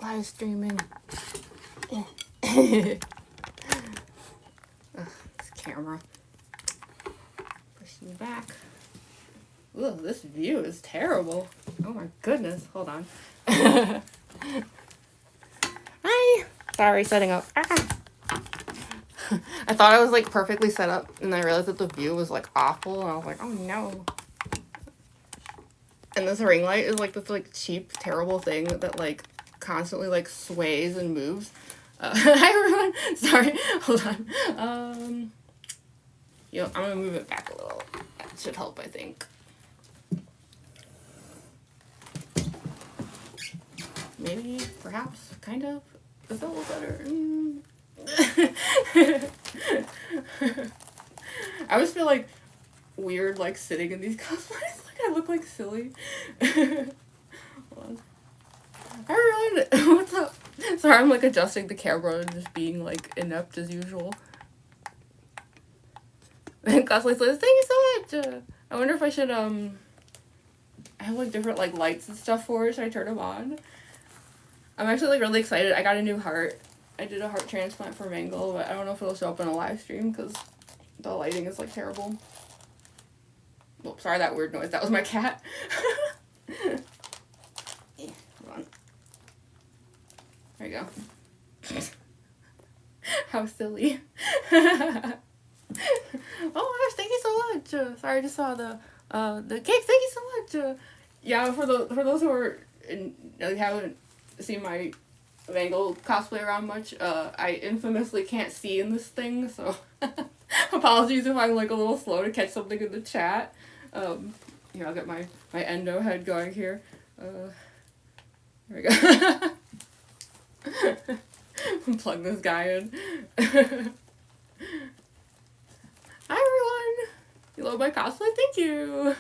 Live streaming. This camera. Push you back. Ooh, this view is terrible. Oh my goodness. Hold on. Hi. Sorry, setting up. I thought I was like perfectly set up, and I realized that the view was like awful, and I was like, oh no. And this ring light is like this like cheap, terrible thing that like constantly like sways and moves. Hi everyone. Sorry. Hold on. You know, I'm gonna move it back a little. That should help, I think. Maybe, perhaps, kind of. Is that a little better? I always feel like weird, like sitting in these cosplays. Like I look like silly. Hold on. Hi everyone. What's up? Sorry, I'm like adjusting the camera and just being like inept as usual. Cosplay says, thank you so much. I wonder if I should I have like different like lights and stuff for her. Should I turn them on? I'm actually like really excited. I got a new heart. I did a heart transplant for Mangle, but I don't know if it'll show up in a live stream because the lighting is like terrible. Oh, sorry, that weird noise. That was my cat. Hold on. There you go. How silly. Oh gosh, thank you so much. Sorry, I just saw the cakes. Thank you so much. Yeah, for those who are haven't seen my Mangle cosplay around much, I infamously can't see in this thing, so apologies if I'm like a little slow to catch something in the chat. Here, I'll get my endo head going here. There we go. Plug this guy in. Hi everyone! You love my cosplay? Thank you!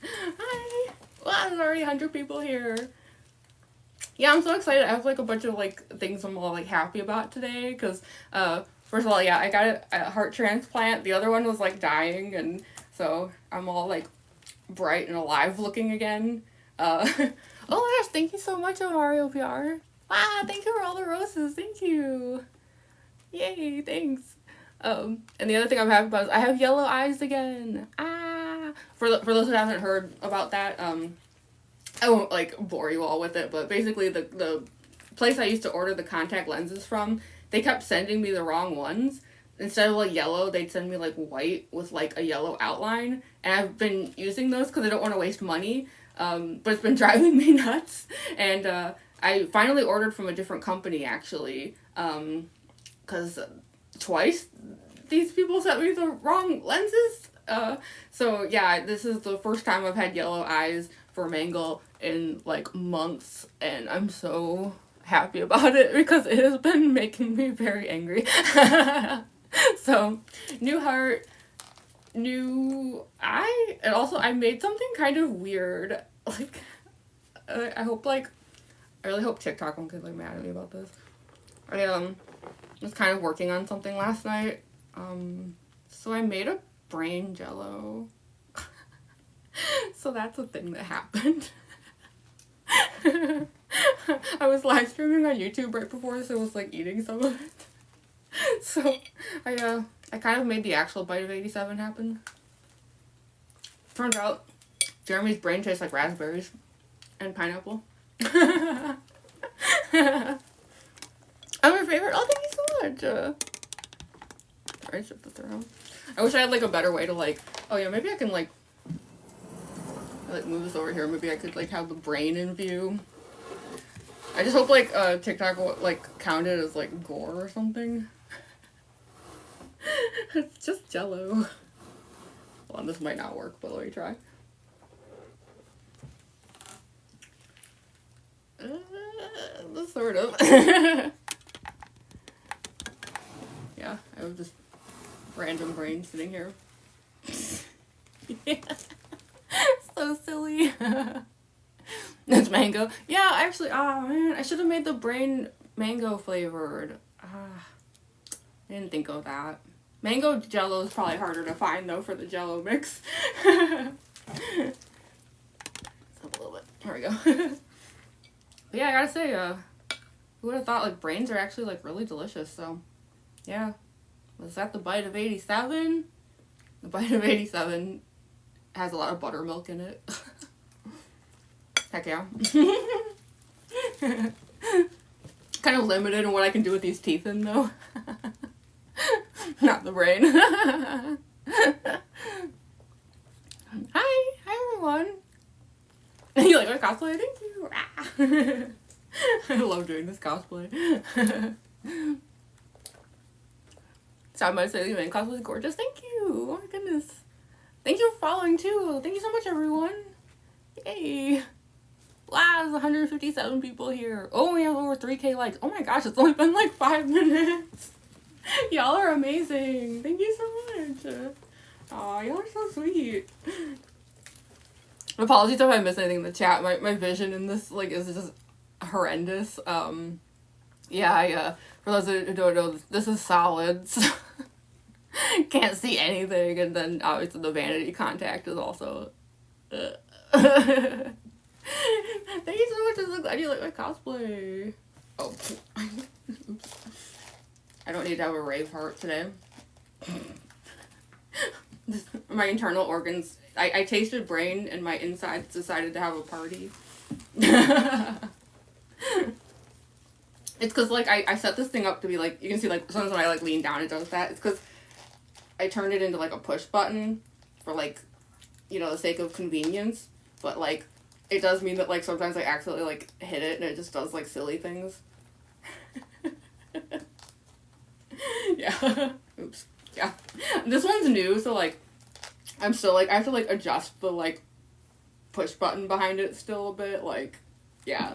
Hi! Wow, there's already 100 people here. Yeah, I'm so excited. I have like a bunch of like things I'm all like happy about today because first of all, yeah, I got a heart transplant. The other one was like dying, and so I'm all like bright and alive looking again. Oh my gosh, thank you so much, Mario PR. Wow, thank you for all the roses. Thank you. Yay, thanks. And the other thing I'm happy about is I have yellow eyes again. For those who haven't heard about that, I won't like bore you all with it, but basically the place I used to order the contact lenses from, they kept sending me the wrong ones. Instead of like yellow, they'd send me like white with like a yellow outline, and I've been using those because I don't want to waste money. But it's been driving me nuts, and I finally ordered from a different company actually, because twice these people sent me the wrong lenses. So yeah, this is the first time I've had yellow eyes for Mangle in like months, and I'm so happy about it because it has been making me very angry. So, new heart, new eye, and also I made something kind of weird. Like, I really hope TikTok won't get like mad at me about this. I was kind of working on something last night. So I made a brain jello. So that's a thing that happened. I was live streaming on YouTube right before this. I was like eating some of it. So I kind of made the actual bite of 87 happen. Turns out Jeremy's brain tastes like raspberries and pineapple. I'm your favorite. Oh, thank you so much. Sorry, I shift this around. I wish I had like a better way to like. Oh yeah, maybe I can like move this over here. Maybe I could like have the brain in view. I just hope like TikTok will like count it as like gore or something. It's just jello. Hold on, this might not work, but let me try. Sort of. Yeah, I have just random brain sitting here. Yeah. So silly. That's mango. Yeah, actually, oh man, I should have made the brain mango flavored. I didn't think of that. Mango jello is probably harder to find though for the jello mix. Up a little bit. There we go. But yeah, I gotta say, who would have thought, like, brains are actually, like, really delicious, so, yeah. Was that the bite of 87? The bite of 87 has a lot of buttermilk in it. Heck yeah. Kind of limited in what I can do with these teeth in, though. Not the brain. Hi everyone. You like my cosplay? Thank you. I love doing this cosplay. Sound by Saley Man cosplay is gorgeous. Thank you. Oh my goodness. Thank you for following too. Thank you so much, everyone. Yay. Wow, there's 157 people here. Oh, we have over 3K likes. Oh my gosh, it's only been like 5 minutes. Y'all are amazing. Thank you so much. Aw, y'all are so sweet. Apologies if I missed anything in the chat. My vision in this, like, is just horrendous. Yeah, for those who don't know, this is solids. Can't see anything, and then obviously the vanity contact is also... Thank you so much. I'm so glad you like my cosplay. Oh. Oops. I don't need to have a rave heart today. My internal organs... I tasted brain and my insides decided to have a party. It's because, like, I set this thing up to be, like, you can see, like, sometimes when I, like, lean down it does that. It's because I turned it into, like, a push button for, like, you know, the sake of convenience. But, like, it does mean that, like, sometimes I accidentally, like, hit it and it just does, like, silly things. Yeah. Oops. Yeah. This one's new, so, like, I'm still, like, I have to, like, adjust the, like, push button behind it still a bit. Like, yeah.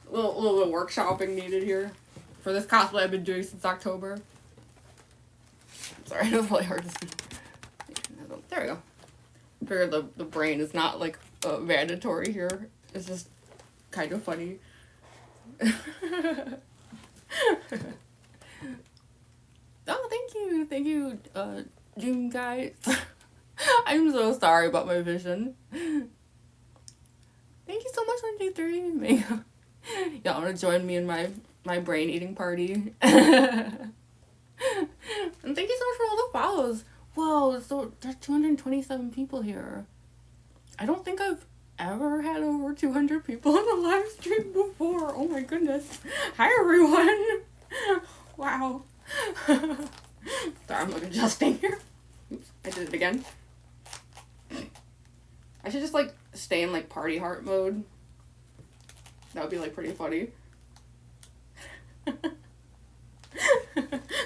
A little bit of workshopping needed here for this cosplay I've been doing since October. Sorry, it's really hard to see. There we go. I figured the brain is not, like, mandatory here. It's just kind of funny. Oh, thank you. Thank you, June guys. I'm so sorry about my vision. Thank you so much, 123. Y'all wanna join me in my brain eating party? And thank you so much for all the follows. Whoa, so there's 227 people here. I don't think I've ever had over 200 people on the live stream before. Oh my goodness. Hi everyone. Wow. Sorry, I'm like adjusting here. Oops, I did it again. I should just, like, stay in, like, party heart mode. That would be, like, pretty funny. I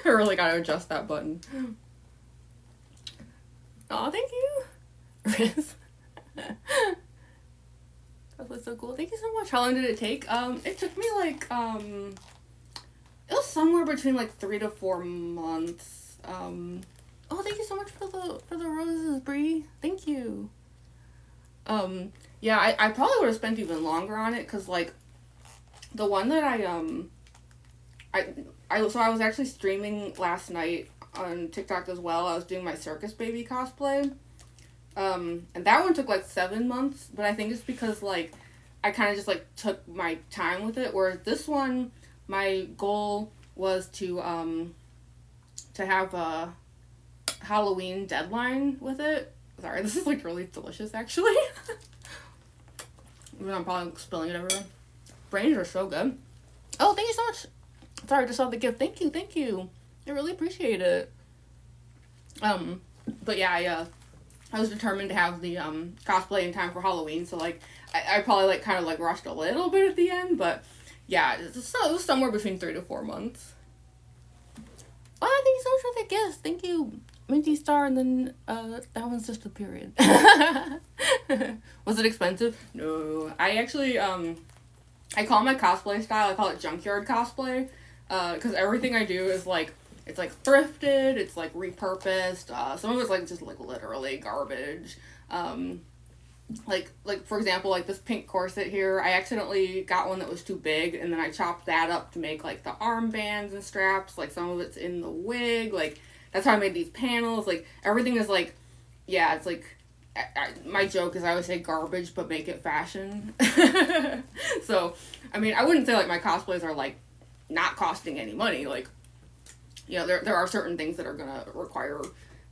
really gotta adjust that button. Aw, thank you, Riz. That was so cool. Thank you so much. How long did it take? It took me, like, it was somewhere between, like, 3 to 4 months. Oh, thank you so much for the roses, Bree. Thank you. Yeah, I probably would have spent even longer on it, because, like, the one that so I was actually streaming last night on TikTok as well. I was doing my Circus Baby cosplay, and that one took, like, 7 months, but I think it's because, like, I kind of just, like, took my time with it, whereas this one, my goal was to have a Halloween deadline with it. Sorry, this is, like, really delicious, actually. Even though I'm probably spilling it everywhere. Brains are so good. Oh, thank you so much. Sorry, I just saw the gift. Thank you, thank you. I really appreciate it. But yeah, I was determined to have the, cosplay in time for Halloween, so, like, I probably, like, kind of, like, rushed a little bit at the end, but, yeah, it was somewhere between 3 to 4 months. Oh, thank you so much for the gift. Thank you. Minty Star, and then, that one's just a period. Was it expensive? No. I actually, I call my cosplay style, I call it junkyard cosplay, because everything I do is, like, it's, like, thrifted, it's, like, repurposed, some of it's, like, just, like, literally garbage, like, for example, like, this pink corset here, I accidentally got one that was too big, and then I chopped that up to make, like, the armbands and straps, like, some of it's in the wig, like, that's how I made these panels, like, everything is, like, yeah, it's, like, my joke is I always say garbage, but make it fashion. So, I mean, I wouldn't say, like, my cosplays are, like, not costing any money. Like, you know, there are certain things that are gonna require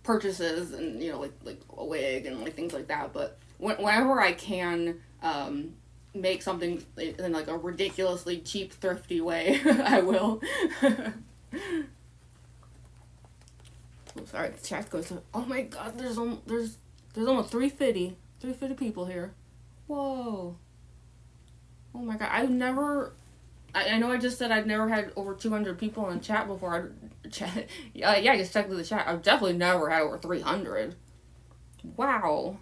purchases and, you know, like a wig and, like, things like that. But whenever I can, make something in, like, a ridiculously cheap, thrifty way, I will. Oh, sorry, the chat goes to, oh my god, there's almost 350 people here. Whoa. Oh my god, I've never, I know I just said I'd never had over 200 people in chat before. Yeah, just check the chat. I've definitely never had over 300. Wow.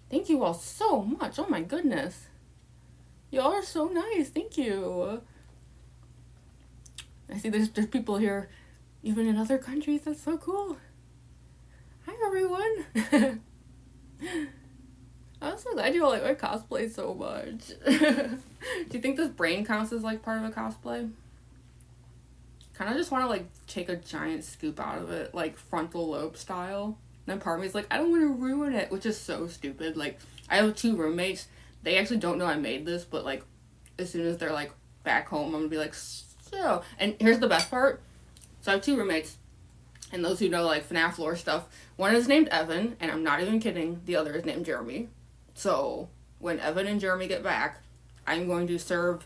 Thank you all so much. Oh my goodness. Y'all are so nice. Thank you. I see there's people here even in other countries. That's so cool. Hi, everyone. I'm so glad you all like my cosplay so much. Do you think this brain counts as, like, part of a cosplay? Kind of just want to, like, take a giant scoop out of it, like, frontal lobe style. And then part of me is like, I don't want to ruin it, which is so stupid. Like, I have 2 roommates. They actually don't know I made this, but, like, as soon as they're, like, back home, I'm gonna be like, so. And here's the best part. So I have 2 roommates. And those who know, like, FNAF lore stuff, one is named Evan, and I'm not even kidding, the other is named Jeremy. So, when Evan and Jeremy get back, I'm going to serve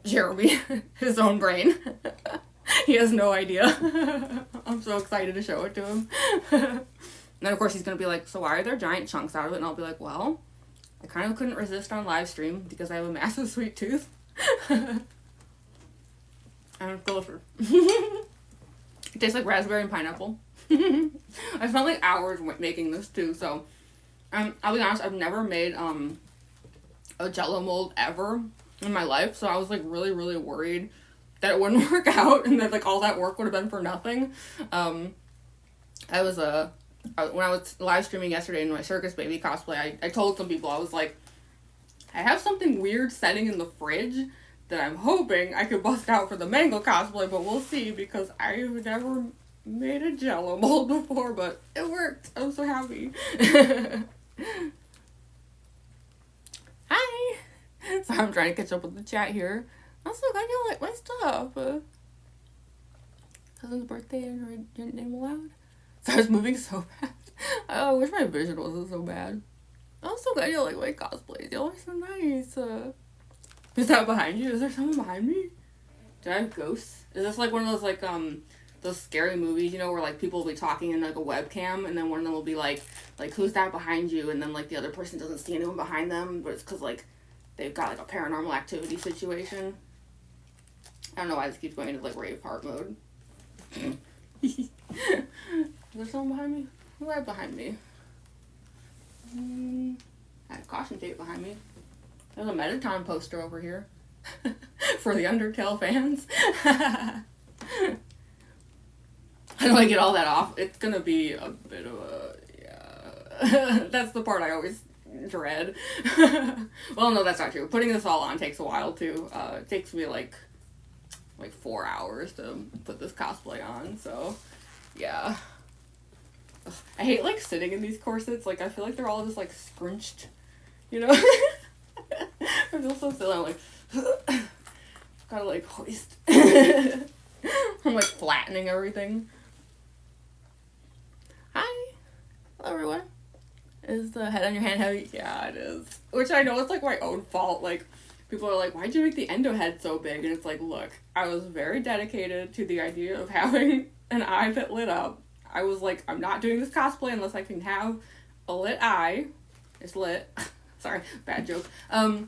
Jeremy his own brain. He has no idea. I'm so excited to show it to him. And then, of course, he's going to be like, so why are there giant chunks out of it? And I'll be like, well, I kind of couldn't resist on live stream because I have a massive sweet tooth. I'm closer. It tastes like raspberry and pineapple. I spent, like, hours making this too, so I'll be honest, I've never made a Jell-O mold ever in my life, so I was, like, really, really worried that it wouldn't work out and that, like, all that work would have been for nothing. When I was live streaming yesterday in my Circus Baby cosplay, I told some people, I was like, I have something weird setting in the fridge that I'm hoping I could bust out for the Mangle cosplay, but we'll see, because I've never made a Jell-O mold before, but it worked. I'm so happy. Hi! So I'm trying to catch up with the chat here. I'm so glad you like my stuff. Cousin's birthday and her name aloud. So I was moving so fast. I wish my vision wasn't so bad. I'm so glad you like my cosplays. Y'all are so nice. Who's that behind you? Is there someone behind me? Do I have ghosts? Is this like one of those, like, those scary movies, you know, where, like, people will be talking in, like, a webcam, and then one of them will be like, who's that behind you? And then, like, the other person doesn't see anyone behind them, but it's because, like, they've got, like, a paranormal activity situation. I don't know why this keeps going into, like, rave heart mode. Is there someone behind me? Who do I have behind me? I have caution tape behind me. There's a Metaton poster over here. For the Undertale fans. How do I get all that off? It's gonna be a bit of a, yeah. That's the part I always dread. Well, no, that's not true. Putting this all on takes a while, too. It takes me, like 4 hours to put this cosplay on, so, yeah. Ugh, I hate, like, sitting in these corsets. Like, I feel like they're all just, like, scrunched, you know? I feel so silly. I'm like, gotta, like, hoist. I'm, like, flattening everything. Hi. Hello, everyone. Is the head on your hand heavy? Yeah, it is. Which I know it's, like, my own fault. Like, people are like, why'd you make the endo head so big? And it's like, look, I was very dedicated to the idea of having an eye that lit up. I was like, I'm not doing this cosplay unless I can have a lit eye. It's lit. Sorry, bad joke. And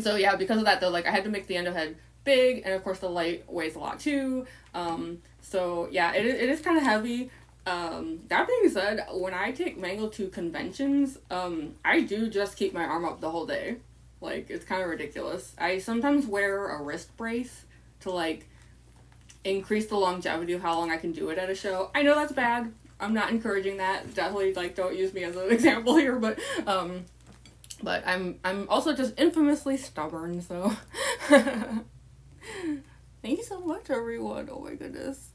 so, yeah, because of that, though, like, I had to make the endo head big, and of course the light weighs a lot, too. So, yeah, it is kind of heavy. That being said, when I take Mangle to conventions, I do just keep my arm up the whole day. Like, it's kind of ridiculous. I sometimes wear a wrist brace to, like, increase the longevity of how long I can do it at a show. I know that's bad. I'm not encouraging that. Definitely, like, don't use me as an example here, but I'm also just infamously stubborn, so. Thank you so much, everyone. Oh my goodness.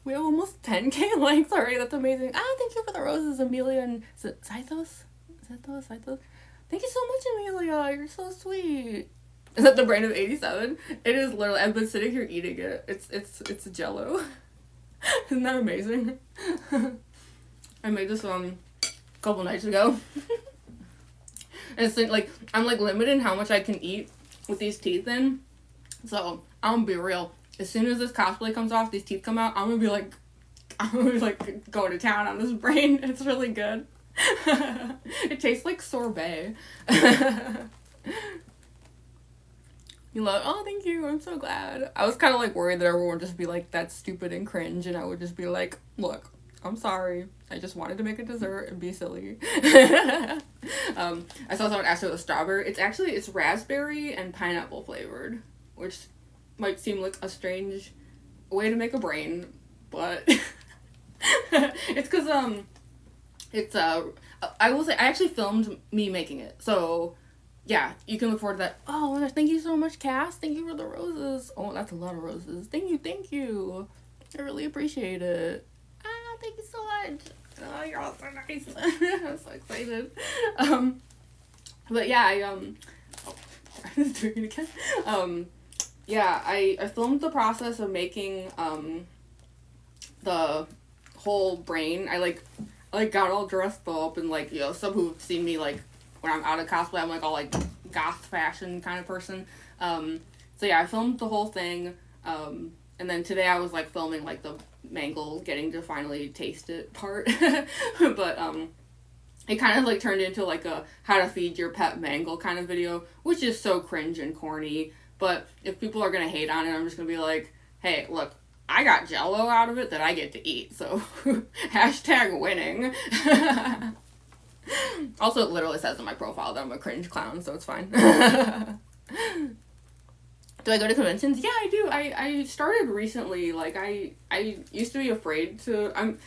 We have almost 10K likes already. That's amazing. Thank you for the roses, Amelia and Zythos? Zythos? Thank you so much, Amelia. You're so sweet. Is that the brain of 87? It is literally. I've been sitting here eating it. It's Jello. Isn't that amazing? I made this a couple nights ago. And it's like I'm like limited in how much I can eat with these teeth in. So I'm gonna be real. As soon as this cosplay comes off, these teeth come out, I'm gonna be like going to town on this brain. It's really good. It tastes like sorbet. You love, oh, thank you, I'm so glad. I was kind of like worried that everyone would just be like, that's stupid and cringe, and I would just be like, look, I'm sorry, I just wanted to make a dessert and be silly. I saw someone ask for the strawberry. It's raspberry and pineapple flavored, which might seem like a strange way to make a brain, but it's because I will say I actually filmed me making it, so yeah, you can look forward to that. Oh, thank you so much, Cass. Thank you for the roses. Oh, that's a lot of roses. Thank you. I really appreciate it. Thank you so much. Oh, you're all so nice. I'm so excited. But yeah, I was doing it again. Yeah, I filmed the process of making the whole brain. I got all dressed up and like, you know, some who've seen me like when I'm out of cosplay, I'm like all like goth fashion kind of person. So yeah, I filmed the whole thing. And then today I was like filming like the mangle getting to finally taste it part. But it kind of like turned into like a how to feed your pet mangle kind of video, which is so cringe and corny. But if people are gonna hate on it, I'm just gonna be like, hey, look, I got Jello out of it that I get to eat, so hashtag winning. Also, it literally says in my profile that I'm a cringe clown, so it's fine. Do I go to conventions? Yeah, I do. I started recently. Like, I used to be afraid to. I'm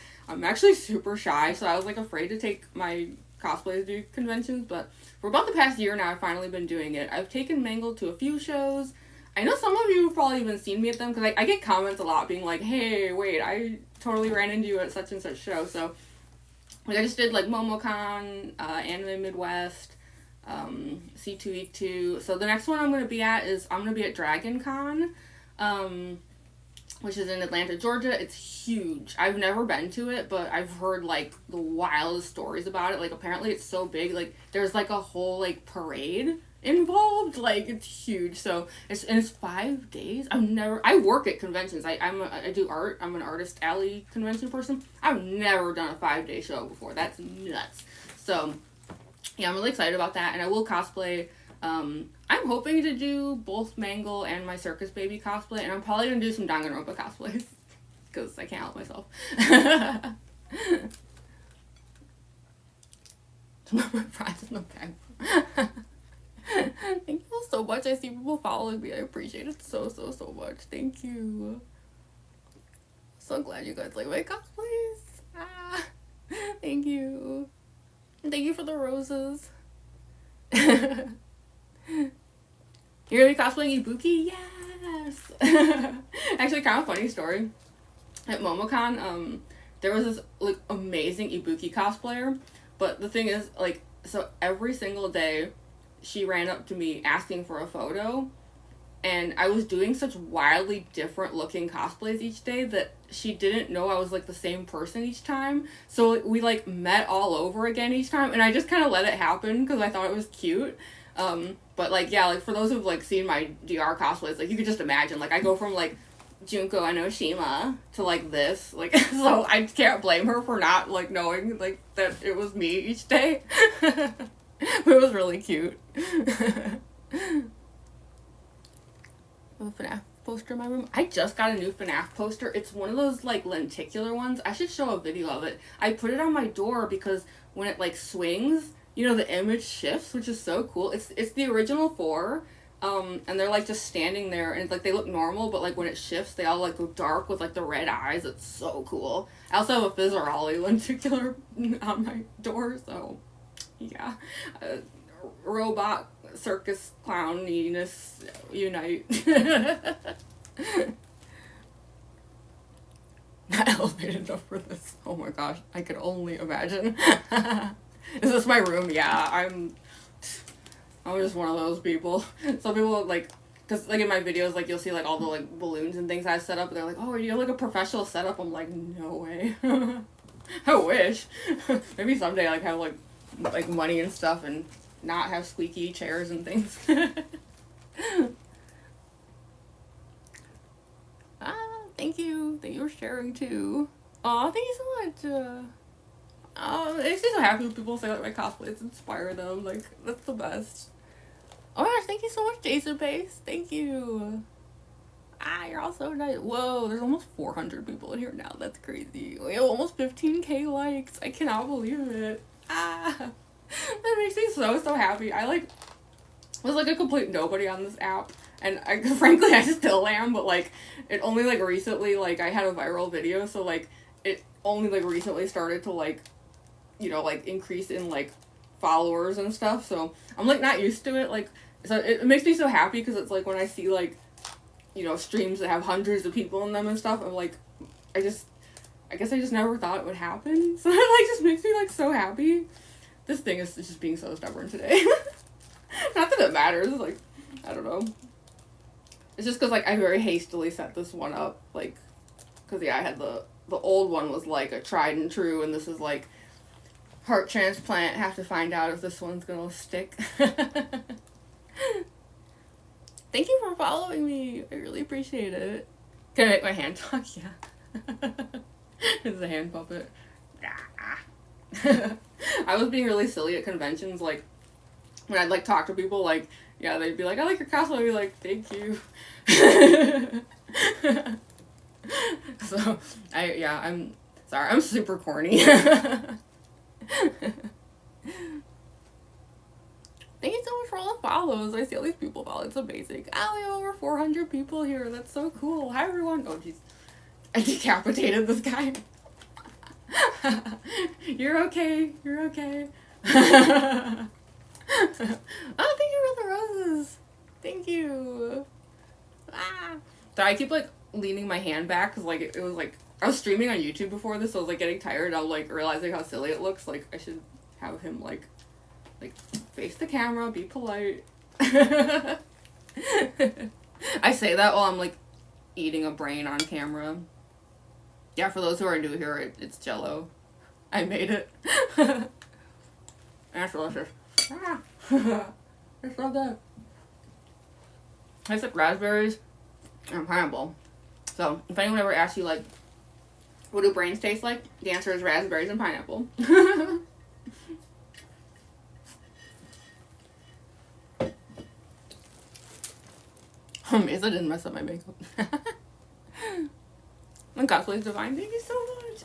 actually super shy, so I was like afraid to take my cosplays to conventions. But for about the past year now, I've finally been doing it. I've taken Mangle to a few shows. I know some of you have probably even seen me at them because I get comments a lot being like, "Hey, wait, I totally ran into you at such and such show." So. Like, I just did, like, MomoCon, Anime Midwest, C2E2. So the next one I'm going to be at is, I'm going to be at Dragon Con, which is in Atlanta, Georgia. It's huge. I've never been to it, but I've heard, like, the wildest stories about it. Like, apparently it's so big. Like, there's, like, a whole, like, parade involved. Like, it's huge. So it's 5 days. I work at conventions. I do art. I'm an artist alley convention person. I've never done a 5-day show before. That's nuts. So yeah, I'm really excited about that, and I will cosplay. I'm hoping to do both Mangle and my Circus Baby cosplay, and I'm probably gonna do some Danganronpa cosplays because I can't help myself. My prize in the bag. Thank you so much. I see people following me. I appreciate it so much. Thank you. So glad you guys like my cosplays. Thank you. And thank you for the roses. You're gonna be cosplaying Ibuki? Yes! Actually, kind of funny story. At MomoCon, there was this like amazing Ibuki cosplayer, but the thing is, like, so every single day she ran up to me asking for a photo, and I was doing such wildly different looking cosplays each day that she didn't know I was like the same person each time. So we like met all over again each time, and I just kind of let it happen because I thought it was cute. But like, yeah, like for those who've like seen my DR cosplays, like you could just imagine, like I go from like Junko Enoshima to like this, like, so I can't blame her for not like knowing like that it was me each day. But it was really cute. A FNAF poster in my room. I just got a new FNAF poster. It's one of those like lenticular ones. I should show a video of it. I put it on my door because when it like swings, you know, the image shifts, which is so cool. It's the original 4. And they're like just standing there and like they look normal, but like when it shifts they all like go dark with like the red eyes. It's so cool. I also have a Fizzarolli lenticular on my door, so yeah. Robot circus clowniness unite. not elevated enough for this. Oh my gosh, I could only imagine. Is this my room? Yeah, I'm just one of those people. Some people like, cause like in my videos, like you'll see like all the like balloons and things I set up, and they're like, "Oh, you have like a professional setup." I'm like, no way. I wish. Maybe someday like have like money and stuff and not have squeaky chairs and things. Thank you for sharing too. Aw, thank you so much. It makes me so happy when people say like my cosplays inspire them. Like, that's the best. Oh my gosh, thank you so much, Jason Pace. Thank you. You're all so nice. Whoa, there's almost 400 people in here now. That's crazy. We have almost 15k likes. I cannot believe it. That makes me so happy. I like was like a complete nobody on this app. And frankly, I still am, but, like, it only, like, recently, like, I had a viral video, so, like, it only, like, recently started to, like, you know, like, increase in, like, followers and stuff, so I'm, like, not used to it, like, so it makes me so happy, because it's, like, when I see, like, you know, streams that have hundreds of people in them and stuff, I'm, like, I guess I just never thought it would happen, so it, like, just makes me, like, so happy. This thing is just being so stubborn today. Not that it matters, like, I don't know. It's just because, like, I very hastily set this one up, like, because, yeah, I had the old one was, like, a tried and true, and this is, like, heart transplant, have to find out if this one's gonna stick. Thank you for following me, I really appreciate it. Can I make my hand talk? Yeah. It's a hand puppet. I was being really silly at conventions, like, when I'd, like, talk to people, like, yeah, they'd be like, I like your cosplay, I'd be like, thank you. So, I'm sorry, I'm super corny. Thank you so much for all the follows. I see all these people follow, it's amazing. Oh, we have over 400 people here, that's so cool. Hi, everyone. Oh, jeez. I decapitated this guy. You're okay, you're okay. Oh, thank you for the roses. Thank you. So I keep, like, leaning my hand back, because, like, it was, like, I was streaming on YouTube before this, so I was, like, getting tired. I was, like, realizing how silly it looks. Like, I should have him, like, face the camera, be polite. I say that while I'm, like, eating a brain on camera. Yeah, for those who are new here, it's Jell-O. I made it. That's delicious. It's so good. Tastes like raspberries and pineapple. So, if anyone ever asks you, like, what do brains taste like? The answer is raspberries and pineapple. Amazing, I didn't mess up my makeup. My cosplay is divine. Thank you so much.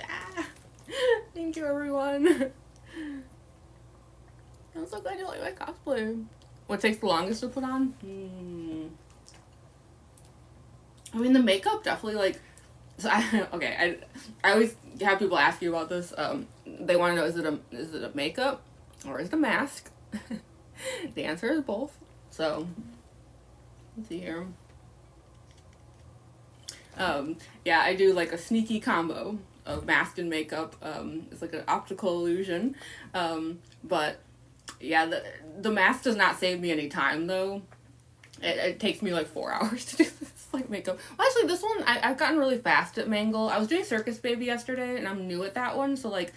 Thank you, everyone. I'm so glad you like my cosplay. What takes the longest to put on? I mean, the makeup definitely, like, so I always have people ask you about this. They want to know, is it a makeup or is it a mask? The answer is both. So, let's see here. Yeah, I do, like, a sneaky combo of mask and makeup. It's like an optical illusion. But yeah, the mask does not save me any time, though. It takes me, like, 4 hours to do this, like, makeup. Well, actually, this one, I've gotten really fast at Mangle. I was doing Circus Baby yesterday, and I'm new at that one, so, like,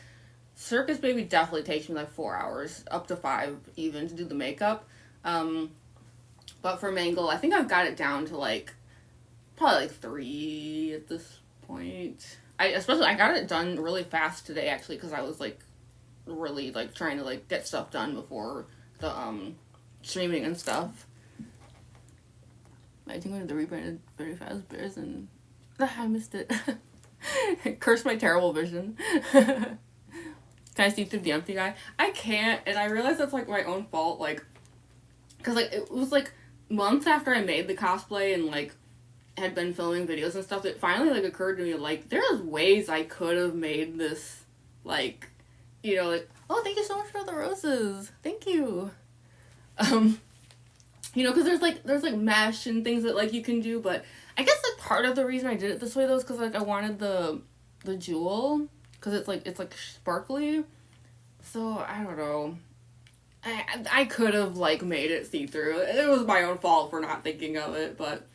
Circus Baby definitely takes me, like, 4 hours, up to 5 even, to do the makeup. But for Mangle, I think I've got it down to, like, probably, like, 3 at this point. I got it done really fast today, actually, because I was, like, really, like, trying to, like, get stuff done before the, streaming and stuff. I think I had the rebranded very fast bears, and I missed it. Curse my terrible vision. Can I see through the empty guy? I can't, and I realize that's, like, my own fault, like, because, like, it was, like, months after I made the cosplay and, like, had been filming videos and stuff, it finally, like, occurred to me, like, there's ways I could have made this, like, you know, like, oh, thank you so much for the roses. Thank you. You know, because there's, like, mesh and things that, like, you can do, but I guess, like, part of the reason I did it this way, though, is because, like, I wanted the the jewel, because it's like sparkly. So I don't know. I could have like made it see through. It was my own fault for not thinking of it. But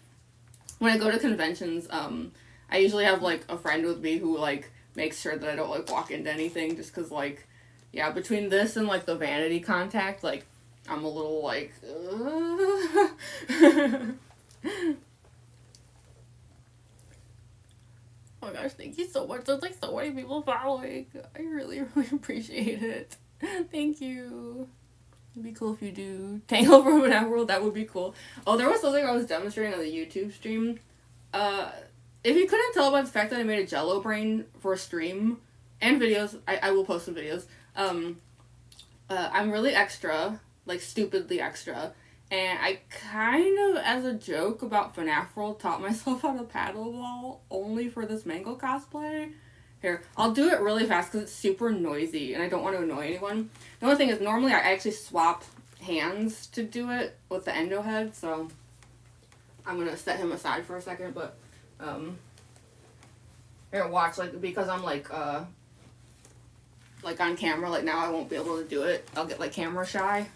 when I go to conventions, I usually have like a friend with me who like makes sure that I don't like walk into anything, just because like, yeah, between this and like the vanity contact, like I'm a little like Oh my gosh, thank you so much. There's like so many people following. I really, really appreciate it. Thank you. It'd be cool if you do Tangle from FNAF World. That would be cool. Oh, there was something I was demonstrating on the YouTube stream. If you couldn't tell by the fact that I made a Jello brain for a stream and videos, I will post some videos. I'm really extra, like stupidly extra. And I kind of, as a joke about FNAF World, taught myself how to paddleball only for this Mangle cosplay. Here, I'll do it really fast because it's super noisy and I don't want to annoy anyone. The only thing is, normally I actually swap hands to do it with the endo head, so I'm going to set him aside for a second, but, here, watch, like, because I'm, like on camera, like, now I won't be able to do it. I'll get, like, camera shy.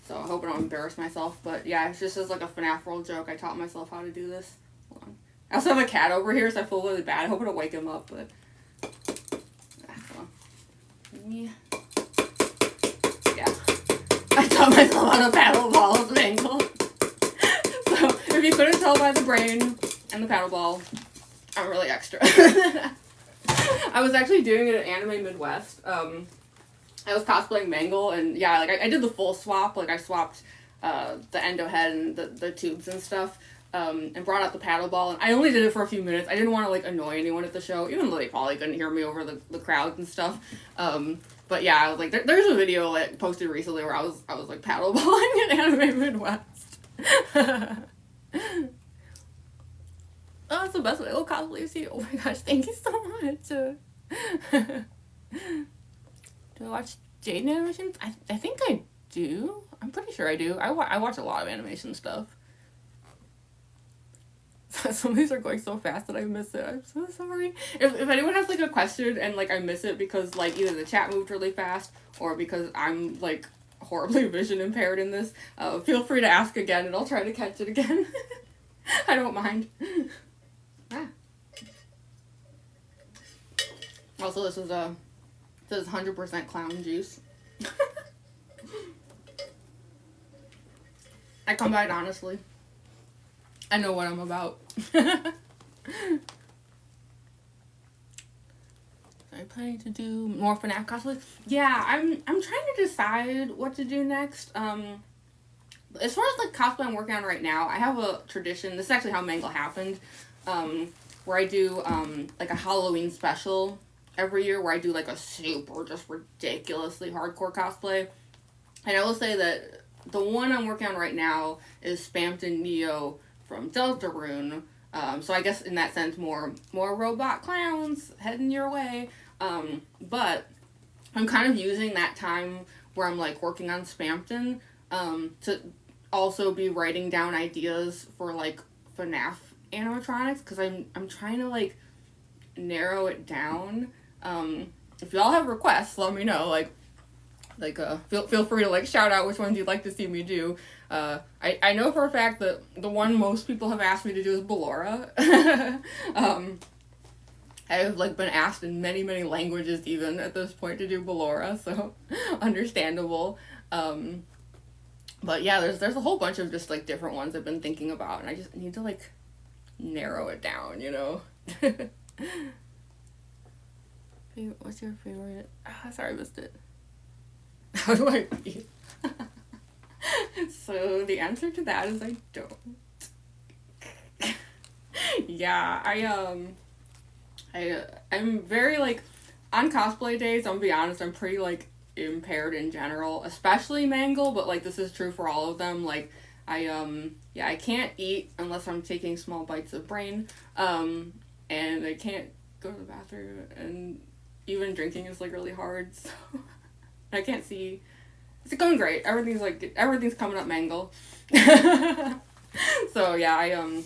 So I hope I don't embarrass myself. But yeah, it's just as like a FNAF World joke. I taught myself how to do this. Hold on. I also have a cat over here, so I feel really bad. I hope I don't wake him up, but yeah. I taught myself how to paddle ball with Mangle. So if you couldn't tell by the brain and the paddle ball, I'm really extra. I was actually doing it at Anime Midwest. I was cosplaying Mangle, and yeah, like I did the full swap. Like I swapped the endo head and the tubes and stuff, and brought out the paddle ball. And I only did it for a few minutes. I didn't want to like annoy anyone at the show, even though they probably couldn't hear me over the crowds and stuff. But yeah, I was like, there's a video like posted recently where I was like paddle balling at Anime Midwest. Oh, it's the best little cosplay you see. Oh my gosh, thank you so much. Do I watch Jaden animations? I think I do. I'm pretty sure I do. I watch a lot of animation stuff. Some of these are going so fast that I miss it. I'm so sorry. If anyone has like a question and like I miss it because like either the chat moved really fast or because I'm like horribly vision impaired in this, feel free to ask again and I'll try to catch it again. I don't mind. Also, this is this is 100% clown juice. I come by it honestly. I know what I'm about. Are you planning to do more FNAF cosplays? Yeah, I'm trying to decide what to do next. As far as like cosplay I'm working on right now, I have a tradition. This is actually how Mangle happened. Where I do like a Halloween special every year where I do like a super just ridiculously hardcore cosplay. And I will say that the one I'm working on right now is Spamton Neo from Deltarune. So I guess in that sense more robot clowns heading your way. But I'm kind of using that time where I'm like working on Spamton to also be writing down ideas for like FNAF animatronics, because I'm trying to like narrow it down. If y'all have requests, let me know. Feel free to like shout out which ones you'd like to see me do. I know for a fact that the one most people have asked me to do is Ballora. I've like been asked in many languages even at this point to do Ballora, so understandable. But yeah, there's a whole bunch of just like different ones I've been thinking about, and I just need to like narrow it down, you know. What's your favorite? Sorry, I missed it. How do I feel? So the answer to that is I don't. Yeah, I'm very like, on cosplay days, I'm gonna be honest, I'm pretty like impaired in general, especially Mangle, but like this is true for all of them. Like I can't eat unless I'm taking small bites of brain, and I can't go to the bathroom, and even drinking is like really hard, so I can't see. It's going great. Everything's coming up Mangle. So yeah,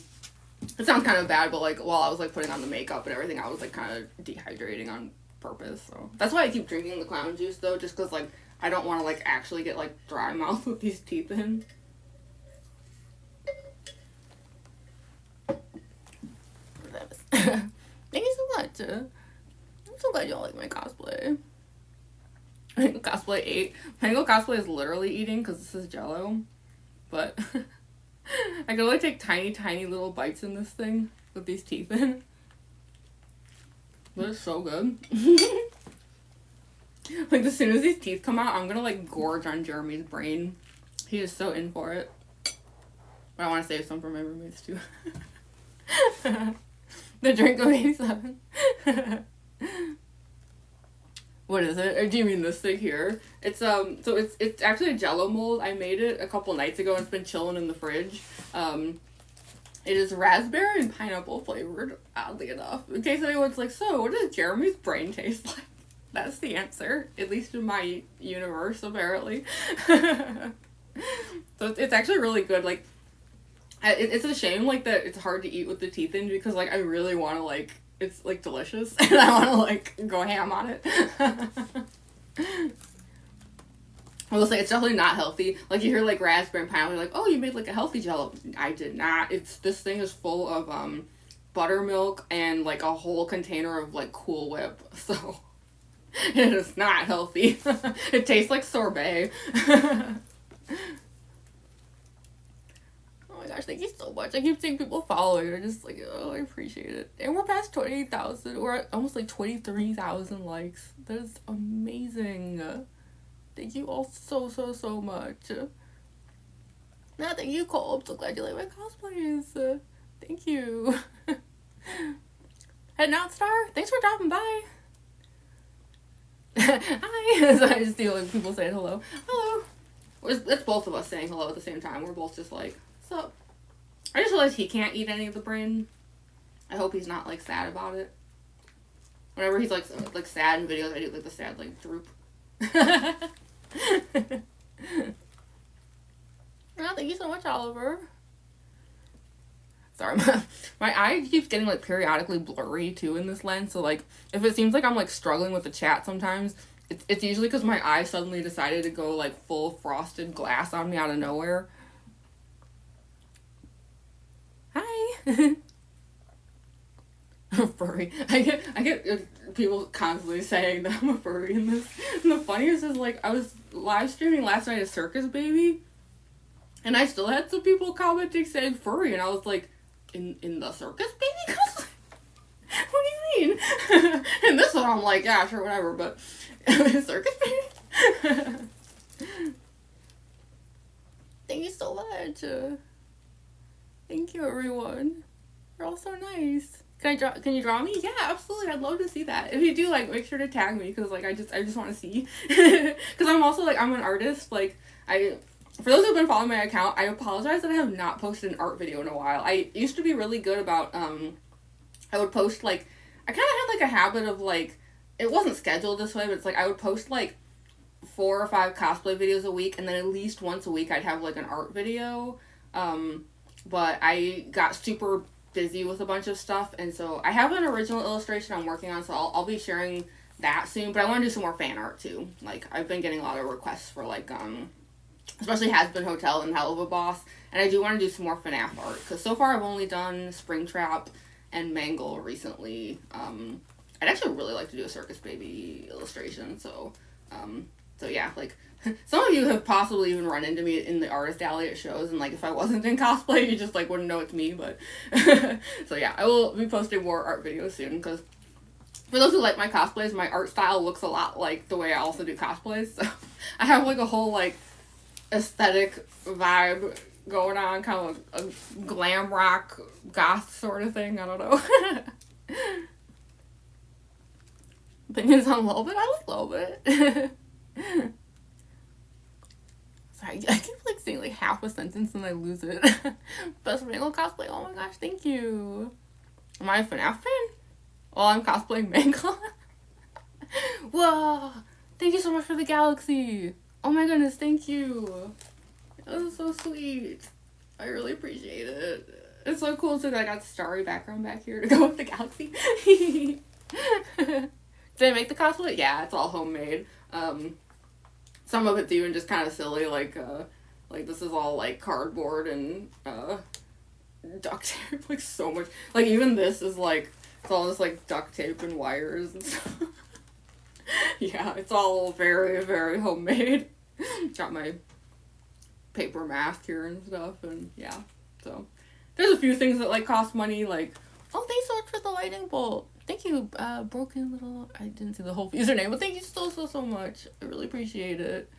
It sounds kind of bad, but like while I was like putting on the makeup and everything, I was like kind of dehydrating on purpose. So that's why I keep drinking the clown juice though, just because like I don't want to like actually get like dry mouth with these teeth in. Thank you so much. I'm so glad y'all like my cosplay. Cosplay 8. Mango cosplay is literally eating because this is Jello, but I can only take tiny little bites in this thing with these teeth in. But it's so good. Like as soon as these teeth come out, I'm gonna like gorge on Jeremy's brain. He is so in for it. But I want to save some for my roommates too. The drink of 87. What is it? Or do you mean this thing here? It's so it's actually a Jello mold. I made it a couple nights ago and it's been chilling in the fridge. It is raspberry and pineapple flavored, oddly enough. In case anyone's like, so what does Jeremy's brain taste like? That's the answer, at least in my universe, apparently. So it's actually really good. Like, it's a shame like that it's hard to eat with the teeth in because like I really want to like it's like delicious and I want to like go ham on it. I will say it's definitely not healthy. Like you hear like raspberry and pineapple, you're like, oh, you made like a healthy Jello. I did not. This thing is full of buttermilk and like a whole container of like Cool Whip. So it is not healthy. It tastes like sorbet. Oh my gosh, thank you so much. I keep seeing people following. They're just like, oh, I appreciate it. And we're past 20,000. We're at almost like 23,000 likes. That is amazing. Thank you all so much. No, thank you, Cole. I'm so glad you like my cosplays. Thank you. Heading out, Star. Thanks for dropping by. Hi. So I just see like people saying hello. Hello. It's both of us saying hello at the same time. We're both just like, what's up? I just realized he can't eat any of the brain. I hope he's not like sad about it. Whenever he's like sad in videos, I do like the sad like droop. Oh, thank you so much, Oliver. Sorry, my eye keeps getting like periodically blurry too in this lens. So like, if it seems like I'm like struggling with the chat sometimes, it's usually because my eye suddenly decided to go like full frosted glass on me out of nowhere. Hi. Furry. I get people constantly saying that I'm a furry in this. And the funniest is like I was live streaming last night a circus baby, and I still had some people commenting saying furry, and I was like, in the circus baby? What do you mean? And this one I'm like, yeah, sure, whatever, but circus baby? Thank you so much. Thank you, everyone. You're all so nice. Can you draw me? Yeah, absolutely. I'd love to see that. If you do, like, make sure to tag me, because, like, I just want to see. Because I'm also, like, I'm an artist. Like, for those who've been following my account, I apologize that I have not posted an art video in a while. I used to be really good about, I would post, like, I kind of had, like, a habit of, like, it wasn't scheduled this way, but it's, like, I would post, like, 4 or 5 cosplay videos a week, and then at least once a week I'd have, like, an art video. But I got super busy with a bunch of stuff, and so I have an original illustration I'm working on, so I'll be sharing that soon, but I want to do some more fan art too. Like, I've been getting a lot of requests for, like, especially Has Been Hotel and Hell of a Boss, and I do want to do some more FNAF art, because so far I've only done Springtrap and Mangle recently. I'd actually really like to do a Circus Baby illustration, so yeah, like, some of you have possibly even run into me in the artist alley at shows, and, like, if I wasn't in cosplay, you just, like, wouldn't know it's me, but, so yeah, I will be posting more art videos soon, because for those who like my cosplays, my art style looks a lot like the way I also do cosplays, so I have, like, a whole, like, aesthetic vibe going on, kind of a glam rock goth sort of thing, I don't know. Opinions on Lobit? I like Lobit. Sorry, I keep like saying like half a sentence and I lose it. Best Mangle cosplay, oh my gosh, thank you. Am I a FNAF fan? Well, I'm cosplaying Mangle. Whoa, thank you so much for the galaxy. Oh my goodness, thank you. That was so sweet. I really appreciate it. It's so cool too that I got the starry background back here to go with the galaxy. Did I make the cosplay? Yeah, it's all homemade. Some of it's even just kind of silly, like this is all like cardboard and duct tape, like so much. Like even this is like, it's all just like duct tape and wires and stuff. Yeah, it's all very, very homemade. Got my paper mask here and stuff, and yeah, so there's a few things that like cost money, like, oh, thanks so much for the lightning bolt. Thank you, broken little, I didn't see the whole username, but thank you so much. I really appreciate it.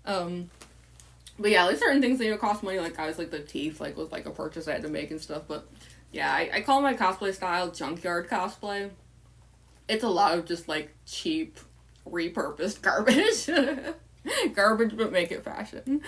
But yeah, like certain things that, you know, cost money, like guys, like the teeth, like was like a purchase I had to make and stuff, but yeah, I call my cosplay style junkyard cosplay. It's a lot of just like cheap, repurposed garbage. Garbage, but make it fashion.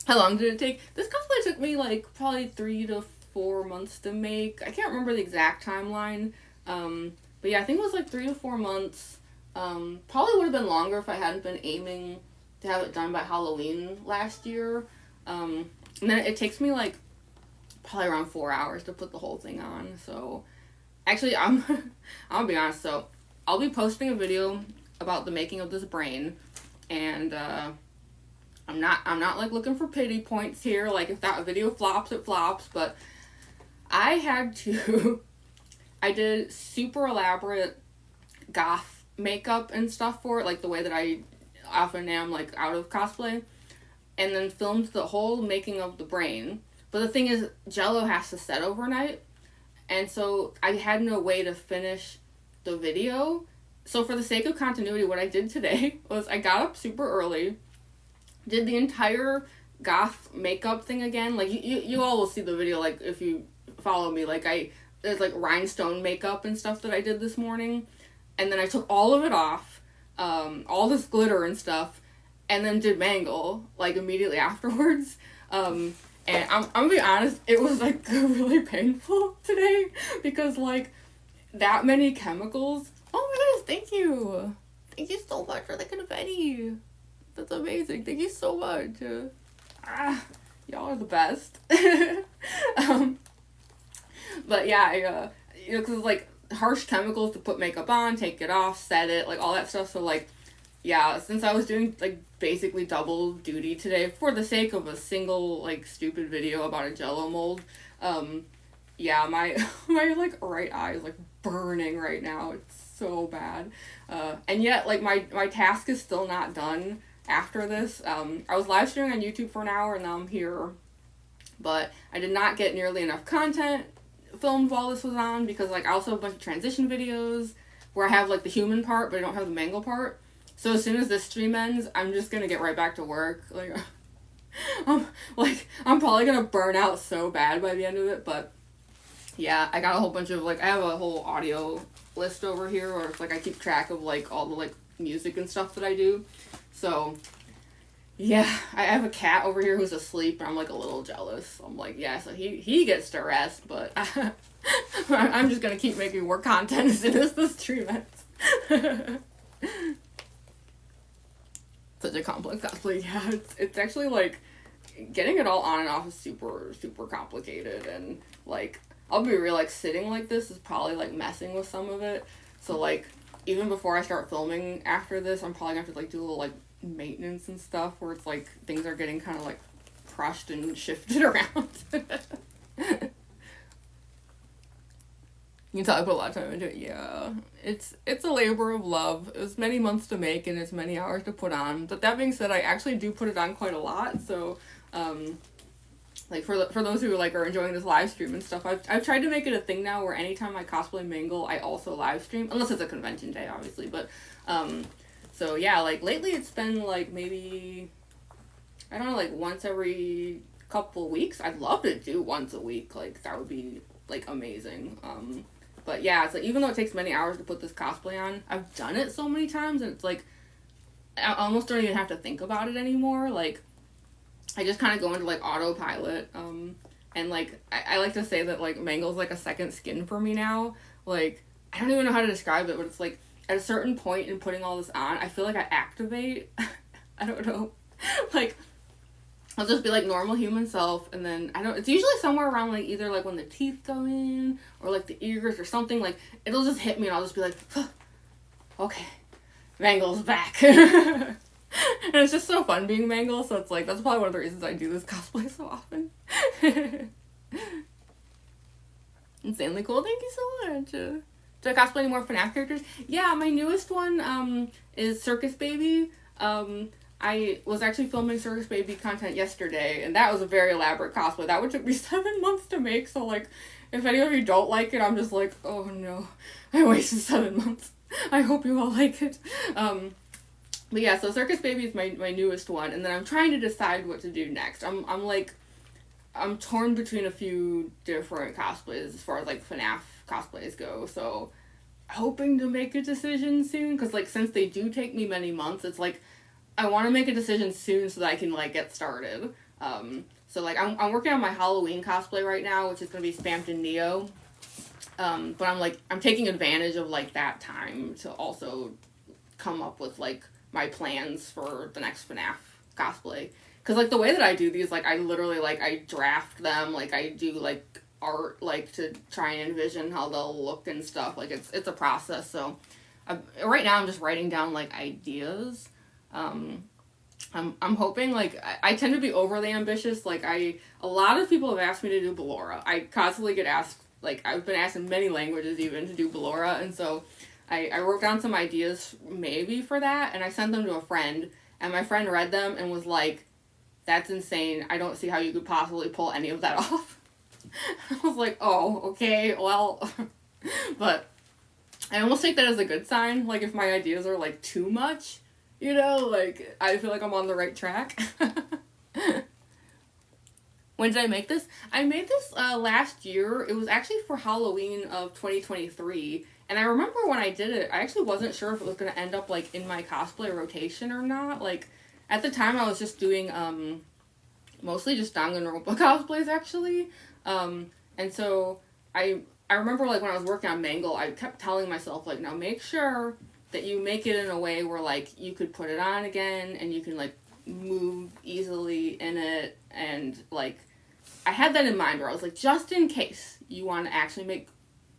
How long did it take? This cosplay took me like probably 3 to 4 months to make. I can't remember the exact timeline. But yeah, I think it was like 3 to 4 months. Probably would have been longer if I hadn't been aiming to have it done by Halloween last year. And then it takes me like probably around 4 hours to put the whole thing on. So actually, I'm gonna be honest. So I'll be posting a video about the making of this brain, and I'm not like looking for pity points here. Like if that video flops, it flops. But I had to. I did super elaborate goth makeup and stuff for it, like the way that I often am like out of cosplay, and then filmed the whole making of the brain. But the thing is, Jello has to set overnight, and so I had no way to finish the video. So for the sake of continuity, what I did today was I got up super early, did the entire goth makeup thing again. Like you all will see the video, like if you follow me, like there's like rhinestone makeup and stuff that I did this morning, and then I took all of it off, all this glitter and stuff, and then did Mangle like immediately afterwards. And I'm gonna be honest, it was like really painful today because like that many chemicals. Oh my goodness, thank you. Thank you so much for the confetti. That's amazing. Thank you so much. Y'all are the best. But yeah, you know, cause like harsh chemicals to put makeup on, take it off, set it, like all that stuff. So like, yeah, since I was doing like basically double duty today for the sake of a single like stupid video about a Jello mold, yeah, my like right eye is like burning right now. It's so bad. And yet like my task is still not done after this. I was live streaming on YouTube for an hour and now I'm here, but I did not get nearly enough content filmed while this was on because like I also have a bunch of transition videos where I have like the human part but I don't have the Mangle part. So as soon as this stream ends, I'm just gonna get right back to work. Like I'm probably gonna burn out so bad by the end of it, but yeah, I got a whole bunch of like, I have a whole audio list over here where it's like I keep track of like all the like music and stuff that I do. So yeah, I have a cat over here who's asleep and I'm like a little jealous. I'm like, yeah, so he gets to rest, but I'm just gonna keep making more content as soon as the stream ends. Such a complex cosplay. Yeah, it's actually like getting it all on and off is super complicated, and like I'll be real, like sitting like this is probably like messing with some of it. So like even before I start filming after this, I'm probably gonna have to like do a little like maintenance and stuff where it's like things are getting kind of like crushed and shifted around. You can tell I put a lot of time into it. Yeah, it's a labor of love. It was many months to make and it's many hours to put on. But that being said, I actually do put it on quite a lot. So, like for those who like are enjoying this live stream and stuff, I've tried to make it a thing now where anytime I cosplay Mangle, I also live stream, unless it's a convention day, obviously. But so yeah, like lately it's been like maybe I don't know, like once every couple weeks. I'd love to do once a week. Like that would be like amazing. But yeah, it's like even though it takes many hours to put this cosplay on, I've done it so many times and it's like I almost don't even have to think about it anymore. Like I just kind of go into like autopilot. And like I like to say that like Mangle's like a second skin for me now. Like I don't even know how to describe it, but it's like at a certain point in putting all this on, I feel like I activate. I don't know. Like I'll just be like normal human self, and then it's usually somewhere around like either like when the teeth go in or like the ears or something, like it'll just hit me and I'll just be like, huh, okay, Mangle's back. And it's just so fun being Mangle, so it's like that's probably one of the reasons I do this cosplay so often. Insanely cool. Thank you so much. Do I cosplay any more FNAF characters? Yeah, my newest one is Circus Baby. I was actually filming Circus Baby content yesterday, and that was a very elaborate cosplay. That would took me 7 months to make, so like, if any of you don't like it, I'm just like, oh no, I wasted 7 months. I hope you all like it. But yeah, so Circus Baby is my newest one, and then I'm trying to decide what to do next. I'm torn between a few different cosplays as far as like FNAF cosplays go, so hoping to make a decision soon, because like since they do take me many months, it's like I want to make a decision soon so that I can like get started. So like I'm working on my Halloween cosplay right now, which is gonna be Spammed in Neo. But I'm taking advantage of like that time to also come up with like my plans for the next FNAF cosplay. Cause like the way that I do these, like I literally like I draft them, like I do like art like to try and envision how they'll look and stuff. Like it's a process. So right now I'm just writing down like ideas. I'm hoping, like, I tend to be overly ambitious. Like, a lot of people have asked me to do Ballora. I constantly get asked, like, I've been asked in many languages even to do Ballora, and so I wrote down some ideas maybe for that, and I sent them to a friend, and my friend read them and was like, that's insane. I don't see how you could possibly pull any of that off. I was like, oh, okay, well, but I almost take that as a good sign. Like, if my ideas are, like, too much, you know, like, I feel like I'm on the right track. When did I make this? I made this last year. It was actually for Halloween of 2023. And I remember when I did it, I actually wasn't sure if it was going to end up, like, in my cosplay rotation or not. Like, at the time, I was just doing, mostly just Danganronpa cosplays, actually. And so I remember, like, when I was working on Mangle, I kept telling myself, like, now make sure that you make it in a way where, like, you could put it on again and you can, like, move easily in it. And, like, I had that in mind where I was like, just in case you want to actually make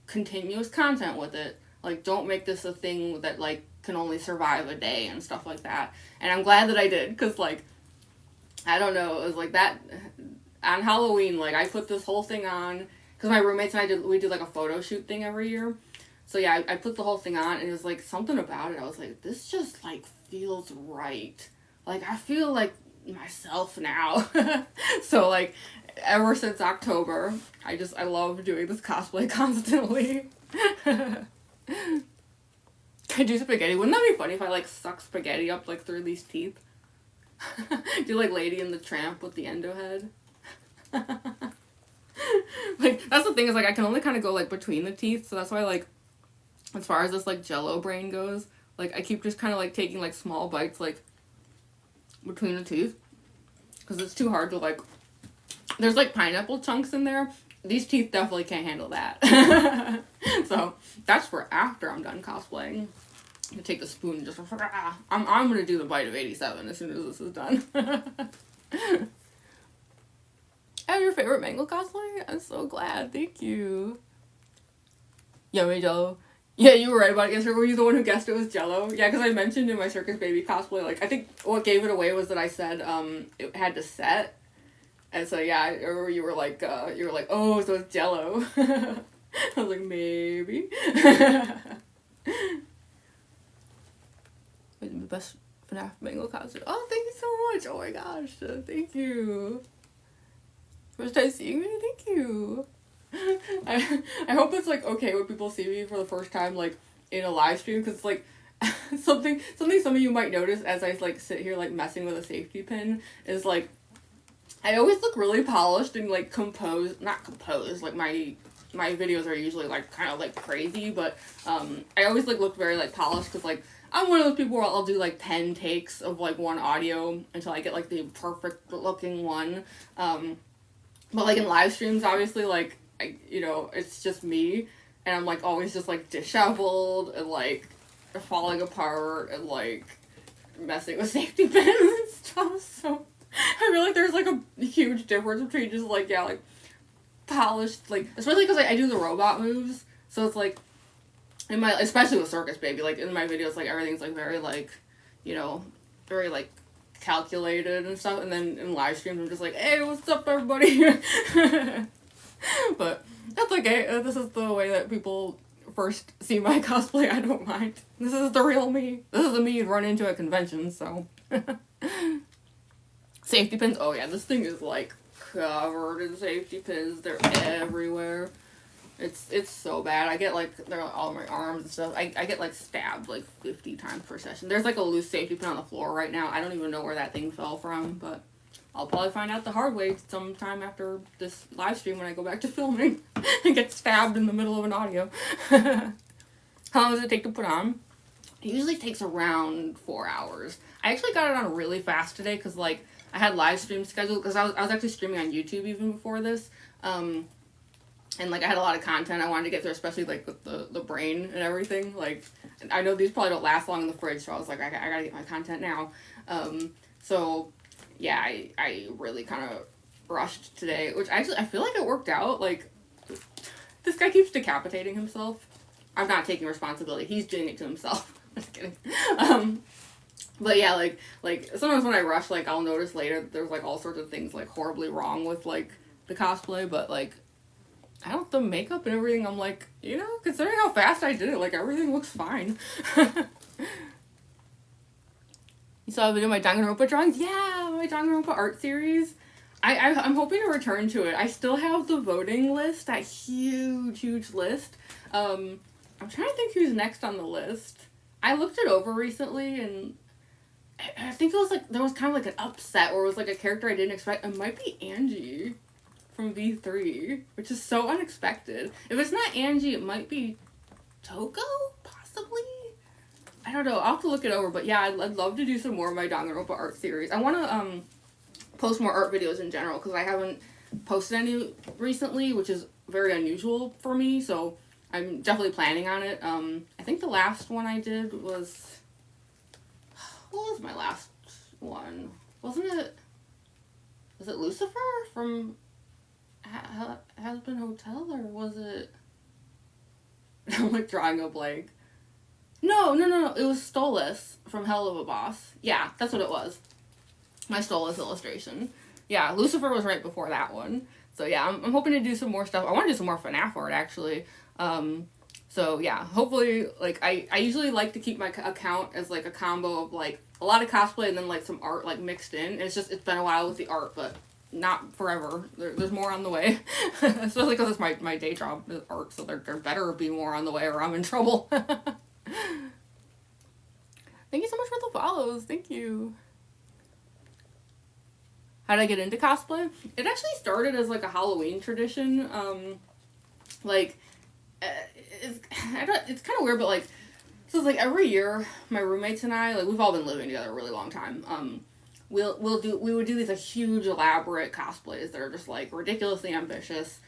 continuous content with it, like, don't make this a thing that, like, can only survive a day and stuff like that. And I'm glad that I did, because, like, I don't know, it was like that, on Halloween, like, I put this whole thing on, because my roommates and we did, like, a photo shoot thing every year. So yeah, I put the whole thing on, and it was, like, something about it, I was like, this just, like, feels right. Like, I feel like myself now. So, like, ever since October, I love doing this cosplay constantly. I do spaghetti. Wouldn't that be funny if I, like, suck spaghetti up, like, through these teeth? Do, like, Lady and the Tramp with the endo head. Like, that's the thing, is, like, I can only kind of go, like, between the teeth, so that's why, like, as far as this, like, Jell-O brain goes, like, I keep just kind of, like, taking, like, small bites, like, between the teeth, because it's too hard to, like, there's, like, pineapple chunks in there. These teeth definitely can't handle that. So, that's for after I'm done cosplaying. I'm gonna take the spoon and just, I'm gonna do the bite of 87 as soon as this is done. And your favorite Mangle cosplay? I'm so glad, thank you. Yummy Jell-O. Yeah, you were right about it. Yes, were you the one who guessed it was Jell-O? Yeah, because I mentioned in my Circus Baby cosplay, like, I think what gave it away was that I said, it had to set. And so, yeah, or you were like, oh, so it's Jell-O. I was like, maybe. The best FNAF Mangle costume. Oh, thank you so much. Oh my gosh, thank you. First time seeing me? Thank you. I hope it's, like, okay when people see me for the first time, like, in a live stream, because, like, something some of you might notice as I, like, sit here, like, messing with a safety pin is, like, I always look really polished and, like, not composed, like, my videos are usually, like, kind of, like, crazy, but, I always, like, look very, like, polished, because, like, I'm one of those people where I'll do, like, 10 takes of, like, one audio until I get, like, the perfect looking one, but, like, in live streams, obviously, like, you know, it's just me, and I'm, like, always just, like, disheveled, and, like, falling apart, and, like, messing with safety pins and stuff, so I feel like there's, like, a huge difference between just, like, yeah, like, polished, like, especially because, like, I do the robot moves, so it's, like, in my, especially with Circus Baby, like, in my videos, like, everything's, like, very, like, you know, very, like, calculated and stuff, and then in live streams, I'm just like, hey, what's up, everybody? But that's okay. This is the way that people first see my cosplay. I don't mind. This is the real me. This is the me you'd run into at conventions, so. Safety pins. Oh yeah, this thing is like covered in safety pins. They're everywhere. It's so bad. I get like, they're all my arms and stuff. I get like stabbed like 50 times per session. There's like a loose safety pin on the floor right now. I don't even know where that thing fell from, but I'll probably find out the hard way sometime after this live stream when I go back to filming and get stabbed in the middle of an audio. How long does it take to put on? It usually takes around 4 hours. I actually got it on really fast today because, like, I had live stream scheduled because I was actually streaming on YouTube even before this. And, like, I had a lot of content I wanted to get through, especially, like, with the brain and everything. Like, I know these probably don't last long in the fridge, so I was like, I gotta get my content now. So yeah, I really kind of rushed today, which actually, I feel like it worked out. Like, this guy keeps decapitating himself. I'm not taking responsibility. He's doing it to himself. Just kidding. But yeah, like, sometimes when I rush, like, I'll notice later that there's, like, all sorts of things, like, horribly wrong with, like, the cosplay, but, like, I don't, the makeup and everything, I'm like, you know, considering how fast I did it, like, everything looks fine. You saw a video of my Danganronpa drawings? Yeah, my Danganronpa art series. I'm hoping to return to it. I still have the voting list, that huge list. I'm trying to think who's next on the list. I looked it over recently, and I think it was like, there was kind of like an upset, or it was like a character I didn't expect. It might be Angie from V3, which is so unexpected. If it's not Angie, it might be Toko, possibly? I don't know, I'll have to look it over, but yeah, I'd love to do some more of my Danganronpa art series. I want to post more art videos in general, because I haven't posted any recently, which is very unusual for me, so I'm definitely planning on it. I think the last one I did was, what was my last one? Was it Lucifer from Has-Been Hotel, or was it, I'm like drawing a blank. No, it was Stolas from Hell of a Boss. Yeah, that's what it was. My Stolas illustration. Yeah, Lucifer was right before that one. So yeah, I'm hoping to do some more stuff. I want to do some more FNAF art, actually. So yeah, hopefully, like, I usually like to keep my account as, like, a combo of, like, a lot of cosplay and then, like, some art, like, mixed in. And it's been a while with the art, but not forever. There's more on the way. Especially because it's my day job is art, so there better be more on the way or I'm in trouble. Thank you so much for the follows. Thank you. How did I get into cosplay? It actually started as, like, a Halloween tradition. It's kind of weird, but, like, so it's, like, every year, my roommates and I, like, we've all been living together a really long time. We would do these, like, huge, elaborate cosplays that are just, like, ridiculously ambitious.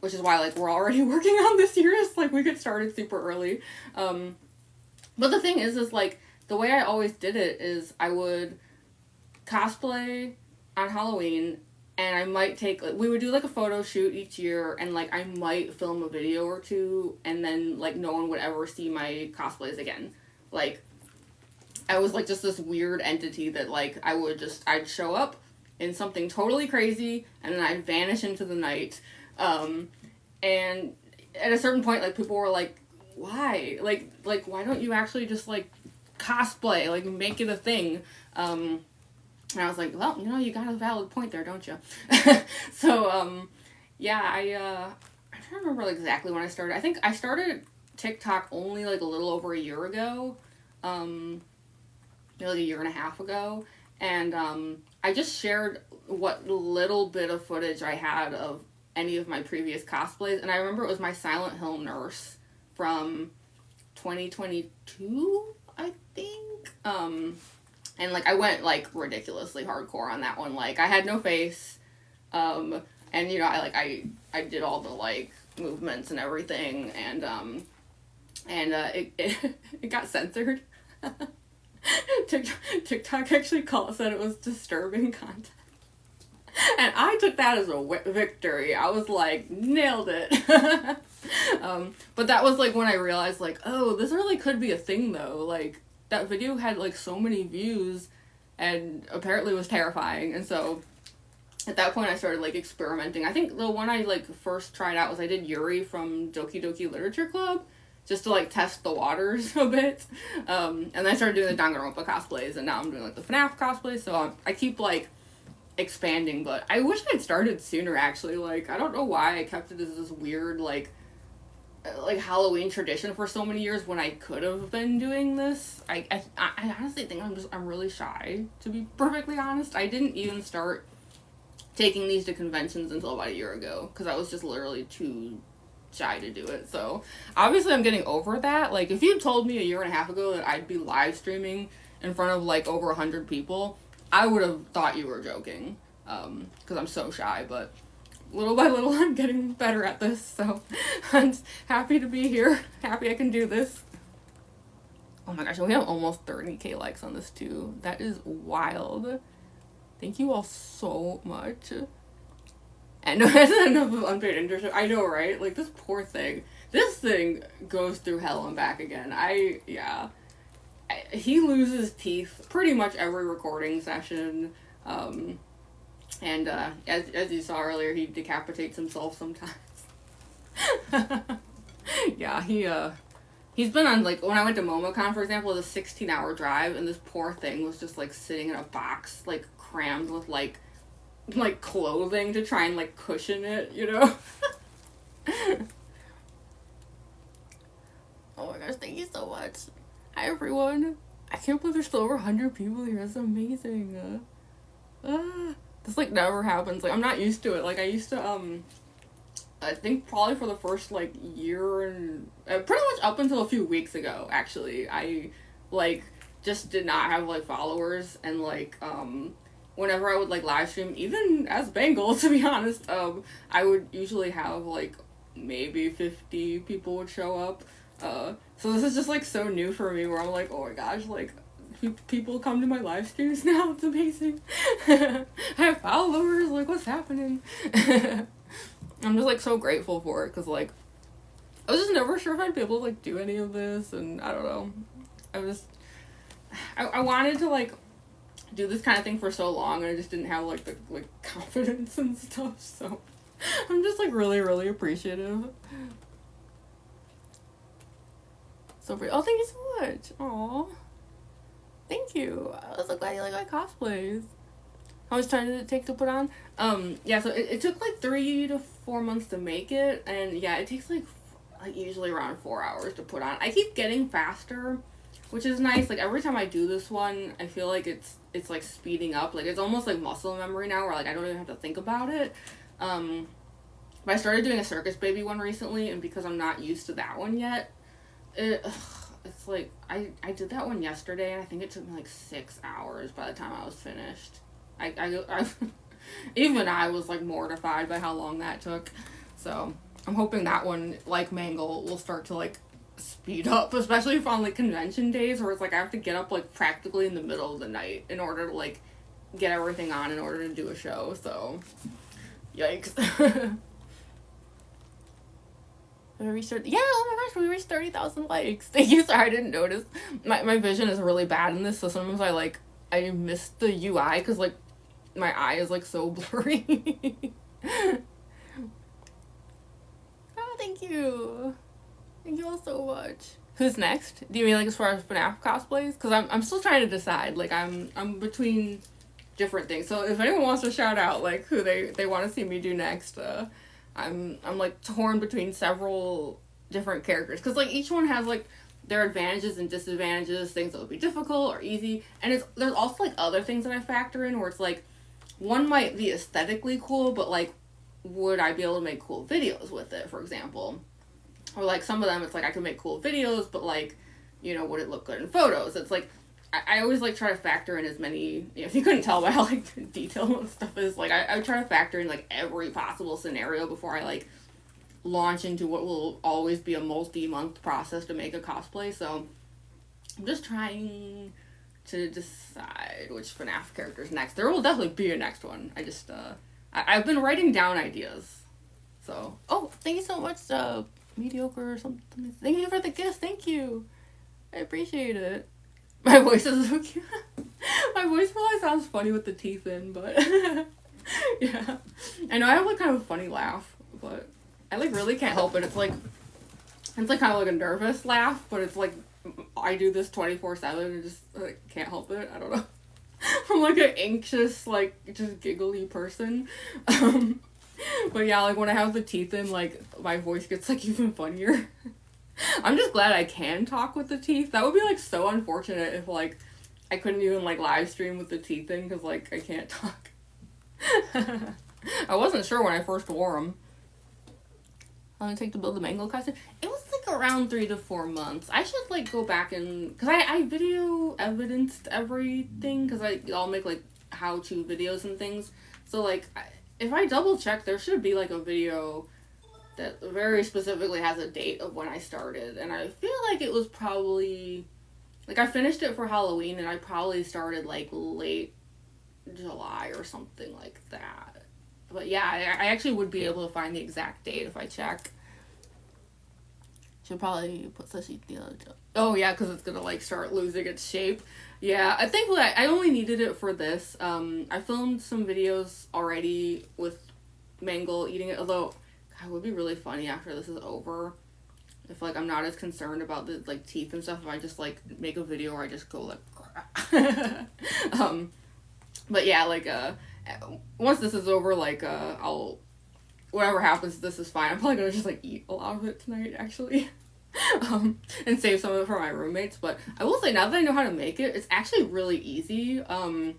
Which is why, like, we're already working on this year's, like, we get started super early. But the thing is, like, the way I always did it is I would cosplay on Halloween, and I might take, like, we would do, like, a photo shoot each year, and, like, I might film a video or two, and then, like, no one would ever see my cosplays again. Like, I was, like, just this weird entity that, like, I'd show up in something totally crazy, and then I'd vanish into the night. And at a certain point, like, people were like, why? Like, why don't you actually just, like, cosplay? Like, make it a thing. And I was like, well, you know, you got a valid point there, don't you? So, yeah, I'm trying to remember exactly when I started. I think I started TikTok only, like, a little over a year ago. Like, a year and a half ago. And, I just shared what little bit of footage I had of any of my previous cosplays. And I remember it was my Silent Hill nurse from 2022, I think. And, like, I went, like, ridiculously hardcore on that one. Like, I had no face. And, you know, I did all the, like, movements and everything. And it got censored. TikTok actually said it was disturbing content. And I took that as a victory. I was like, nailed it. But that was like when I realized like, oh, this really could be a thing though. Like that video had like so many views and apparently was terrifying. And so at that point I started like experimenting. I think the one I like first tried out was I did Yuri from Doki Doki Literature Club just to like test the waters a bit. And then I started doing the Danganronpa cosplays, and now I'm doing like the FNAF cosplays. So I keep like expanding, but I wish I'd started sooner actually. Like I don't know why I kept it as this weird like Halloween tradition for so many years when I could have been doing this. I honestly think I'm really shy, to be perfectly honest. I didn't even start taking these to conventions until about a year ago because I was just literally too shy to do it. So obviously I'm getting over that. Like if you told me a year and a half ago that I'd be live streaming in front of like over 100 people, I would have thought you were joking, because I'm so shy, but little by little I'm getting better at this, so I'm happy to be here, happy I can do this. Oh my gosh, we have almost 30k likes on this too. That is wild. Thank you all so much. And that's enough of unpaid internship. I know, right? Like this poor thing. This thing goes through hell and back again. He loses teeth pretty much every recording session, and as you saw earlier, he decapitates himself sometimes. Yeah, he's been on, like, when I went to MomoCon, for example, it was a 16-hour drive, and this poor thing was just, like, sitting in a box, like, crammed with, like clothing to try and, like, cushion it, you know? Oh my gosh, thank you so much. Hi everyone. I can't believe there's still over 100 people here. That's amazing. This like never happens. Like I'm not used to it. Like I used to I think probably for the first like year and pretty much up until a few weeks ago actually, I like just did not have like followers, and like whenever I would like live stream, even as Bangle to be honest, I would usually have like maybe 50 people would show up. So this is just like so new for me where I'm like, oh my gosh, like people come to my live streams now. It's amazing. I have followers, like what's happening? I'm just like so grateful for it because like I was just never sure if I'd be able to like do any of this, and I don't know. I wanted to like do this kind of thing for so long, and I just didn't have like the like confidence and stuff, so I'm just like really, really appreciative. So pretty. Oh, thank you so much. Aw. Thank you. I was so glad you like my cosplays. How much time did it take to put on? Yeah, so it took like 3 to 4 months to make it, and yeah, it takes like usually around 4 hours to put on. I keep getting faster, which is nice. Like every time I do this one, I feel like it's like speeding up. Like it's almost like muscle memory now, where like I don't even have to think about it. But I started doing a circus baby one recently, and because I'm not used to that one yet, it's like I did that one yesterday, and I think it took me like 6 hours by the time I was finished. I even I was like mortified by how long that took. So I'm hoping that one, like Mangle, will start to like speed up, especially if on like convention days where it's like I have to get up like practically in the middle of the night in order to like get everything on in order to do a show. So yikes. We reached oh my gosh, we reached 30,000 likes. Thank you. Sorry, I didn't notice. My vision is really bad in this, so sometimes I miss the UI because like my eye is like so blurry. Oh, thank you. Thank you all so much. Who's next? Do you mean like as far as FNAF cosplays? Because I'm still trying to decide. Like I'm between different things. So if anyone wants to shout out like who they want to see me do next, I'm like torn between several different characters because like each one has like their advantages and disadvantages, things that would be difficult or easy, and there's also like other things that I factor in where it's like one might be aesthetically cool, but like would I be able to make cool videos with it, for example? Or like some of them it's like I could make cool videos, but like, you know, would it look good in photos? It's like I always like try to factor in as many, you know, if you couldn't tell by how like detailed stuff is, like I try to factor in like every possible scenario before I like launch into what will always be a multi-month process to make a cosplay. So I'm just trying to decide which FNAF character is next. There will definitely be a next one. I just, I've been writing down ideas. So, oh, thank you so much, Mediocre or something. Thank you for the gifts, thank you. I appreciate it. My voice is so cute. My voice probably sounds funny with the teeth in, but yeah. I know I have like kind of a funny laugh, but I like really can't help it. It's like kind of like a nervous laugh, but it's like I do this 24/7 and just like can't help it. I don't know. I'm like an anxious, like just giggly person. But yeah, like when I have the teeth in, like my voice gets like even funnier. I'm just glad I can talk with the teeth. That would be like so unfortunate if like I couldn't even like live stream with the teeth in because like I can't talk. I wasn't sure when I first wore them. How long did it take to build the Mangle costume? It was like around 3 to 4 months. I should like go back and because I video evidenced everything because I'll make like how-to videos and things. So like if I double check, there should be like a video that very specifically has a date of when I started, and I feel like it was probably, like I finished it for Halloween, and I probably started like late July or something like that. But yeah, I actually would be able to find the exact date if I check. Should probably put sushi the other. Oh yeah, because it's gonna like start losing its shape. Yeah, I think like I only needed it for this. I filmed some videos already with Mangle eating it, although it would be really funny after this is over if like I'm not as concerned about the like teeth and stuff if I just like make a video where I just go like but yeah, like once this is over, like I'll whatever happens, this is fine. I'm probably gonna just like eat a lot of it tonight actually. And save some of it for my roommates. But I will say, now that I know how to make it, it's actually really easy. I'm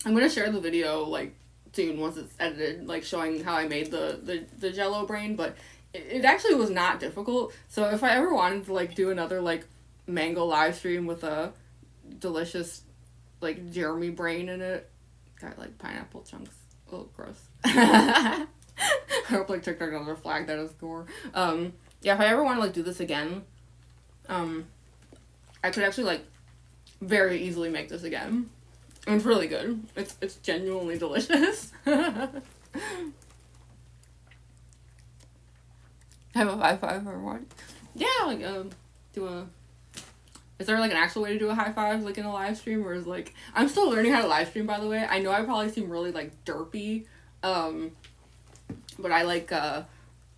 gonna share the video like soon once it's edited, like showing how I made the Jello brain, but it actually was not difficult. So if I ever wanted to like do another like Mango live stream with a delicious like Jeremy brain in it, got like pineapple chunks. Oh, gross. I hope like TikTok doesn't flag that as gore. Yeah, if I ever want to like do this again, I could actually like very easily make this again. It's really good. It's genuinely delicious. Have a 5-5 or what? Yeah, like do a. Is there like an actual way to do a high five like in a live stream, or is like I'm still learning how to live stream, by the way. I know I probably seem really like derpy, but I like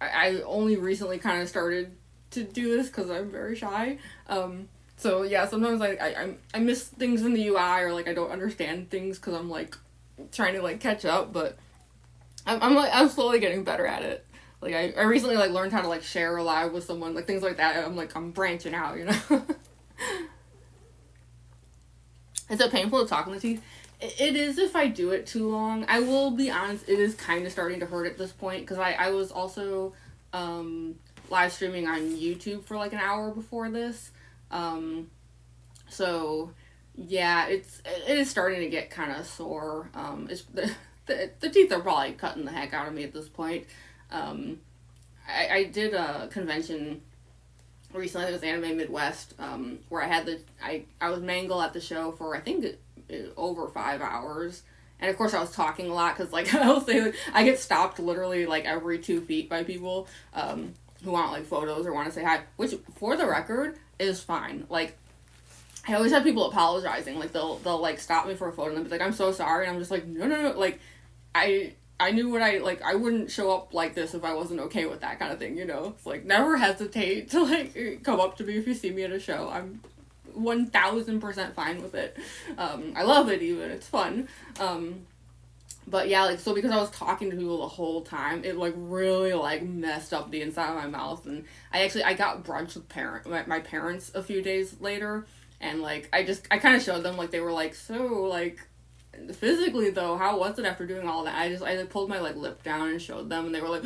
I only recently kind of started to do this because I'm very shy. So yeah, sometimes I miss things in the UI, or like I don't understand things because I'm like trying to like catch up, but I'm slowly getting better at it. Like I recently like learned how to like share a live with someone, like things like that. I'm branching out, you know. Is it painful to talk in the teeth? It is if I do it too long. I will be honest, it is kind of starting to hurt at this point because I was also live streaming on YouTube for like an hour before this. So yeah, it is starting to get kind of sore. It's the teeth are probably cutting the heck out of me at this point. I did a convention recently. It was Anime Midwest, where I had I was Mangle at the show for I think over 5 hours, and of course I was talking a lot because like I'll say like, I get stopped literally like every 2 feet by people who want like photos or want to say hi, which for the record is fine. Like I always have people apologizing, like they'll like stop me for a photo and they'll be like, I'm so sorry, and I'm just like no, like I knew what I wouldn't show up like this if I wasn't okay with that kind of thing, you know. It's like never hesitate to like come up to me if you see me at a show. I'm 1000% fine with it. I love it even. It's fun. But yeah, like so because I was talking to people the whole time, it like really like messed up the inside of my mouth, and I got brunch with my parents a few days later, and like I kind of showed them, like they were like, so like physically though, how was it after doing all that? I pulled my like lip down and showed them, and they were like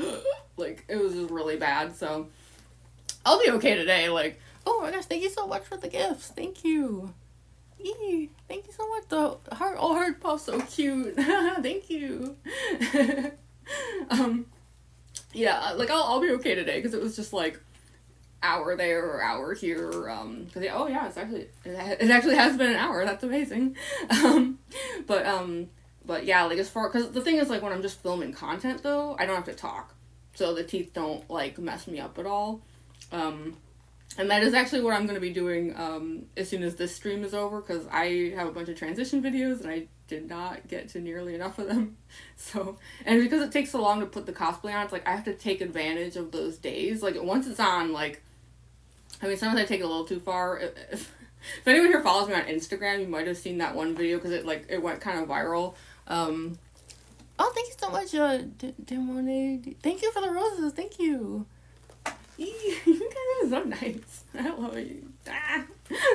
like it was just really bad. So I'll be okay today. Like, oh my gosh, thank you so much for the gifts. Thank you. Yee, thank you so much. The heart puff, so cute. Thank you. Yeah, like I'll be okay today because it was just like hour there or hour here, because oh yeah, it actually has been an hour. That's amazing. But yeah, like, as far, because the thing is, like, when I'm just filming content though, I don't have to talk, so the teeth don't like mess me up at all. And that is actually what I'm going to be doing as soon as this stream is over, because I have a bunch of transition videos and I did not get to nearly enough of them. So, and because it takes so long to put the cosplay on, it's like I have to take advantage of those days. Like, once it's on, like, I mean, sometimes I take it a little too far. If anyone here follows me on Instagram, you might have seen that one video, because it went kind of viral. Oh, thank you so much, Demone. Thank you for the roses. Thank you. You guys are so nice. I love you.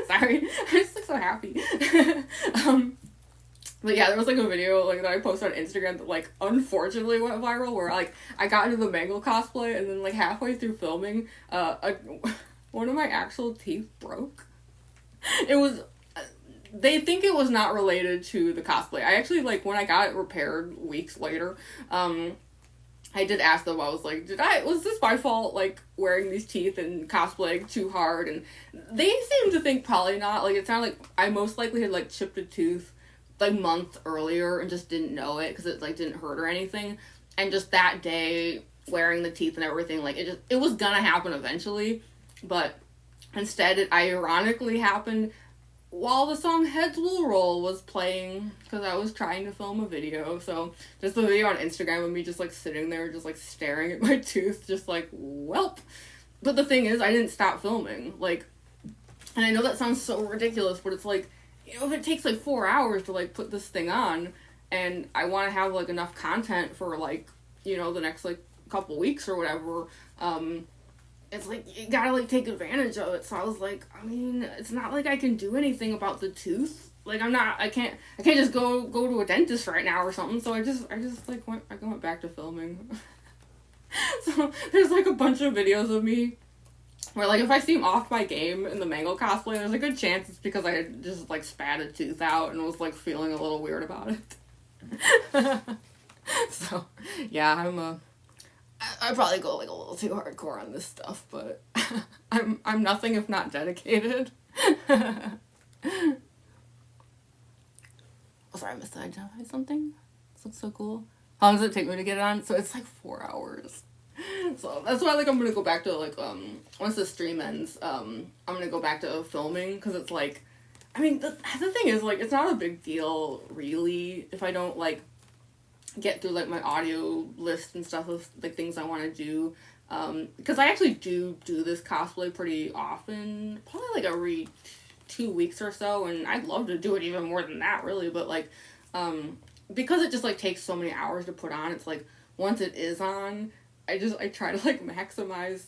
Sorry. I just look so happy. But yeah, there was like a video like that I posted on Instagram that like unfortunately went viral, where like I got into the Mangle cosplay, and then like halfway through filming, one of my actual teeth broke. It was, they think it was not related to the cosplay. I actually, like, when I got it repaired weeks later, I did ask them, I was like, was this my fault, like, wearing these teeth and cosplaying too hard? And they seemed to think probably not. Like, it sounded like I most likely had, like, chipped a tooth, like, month earlier and just didn't know it, because it, like, didn't hurt or anything. And just that day, wearing the teeth and everything, like, it was gonna happen eventually. But instead, it ironically happened while the song Heads Will Roll was playing, because I was trying to film a video. So just the video on Instagram of me just like sitting there just like staring at my tooth, just like, welp. But the thing is, I didn't stop filming. Like, and I know that sounds so ridiculous, but it's like, you know, if it takes like 4 hours to like put this thing on, and I want to have like enough content for like, you know, the next like couple weeks or whatever, it's like, you gotta, like, take advantage of it. So I was like, I mean, it's not like I can do anything about the tooth. Like, I can't just go to a dentist right now or something. So I just like, went back to filming. So there's, like, a bunch of videos of me where, like, if I seem off my game in the Mangle cosplay, there's a good chance it's because I had just, like, spat a tooth out and was, like, feeling a little weird about it. So, yeah, I probably go like a little too hardcore on this stuff, but I'm nothing if not dedicated. Oh, sorry, I missed that. Did I something? This looks so cool. How long does it take me to get it on? So it's like 4 hours. So that's why, like, I'm gonna go back to, like, once the stream ends, I'm gonna go back to filming, because it's like, I mean, the thing is, like, it's not a big deal, really, if I don't, like, get through, like, my audio list and stuff of, like, things I want to do, because I actually do this cosplay pretty often, probably, like, every 2 weeks or so, and I'd love to do it even more than that, really, but, like, because it just, like, takes so many hours to put on, it's, like, once it is on, I try to, like, maximize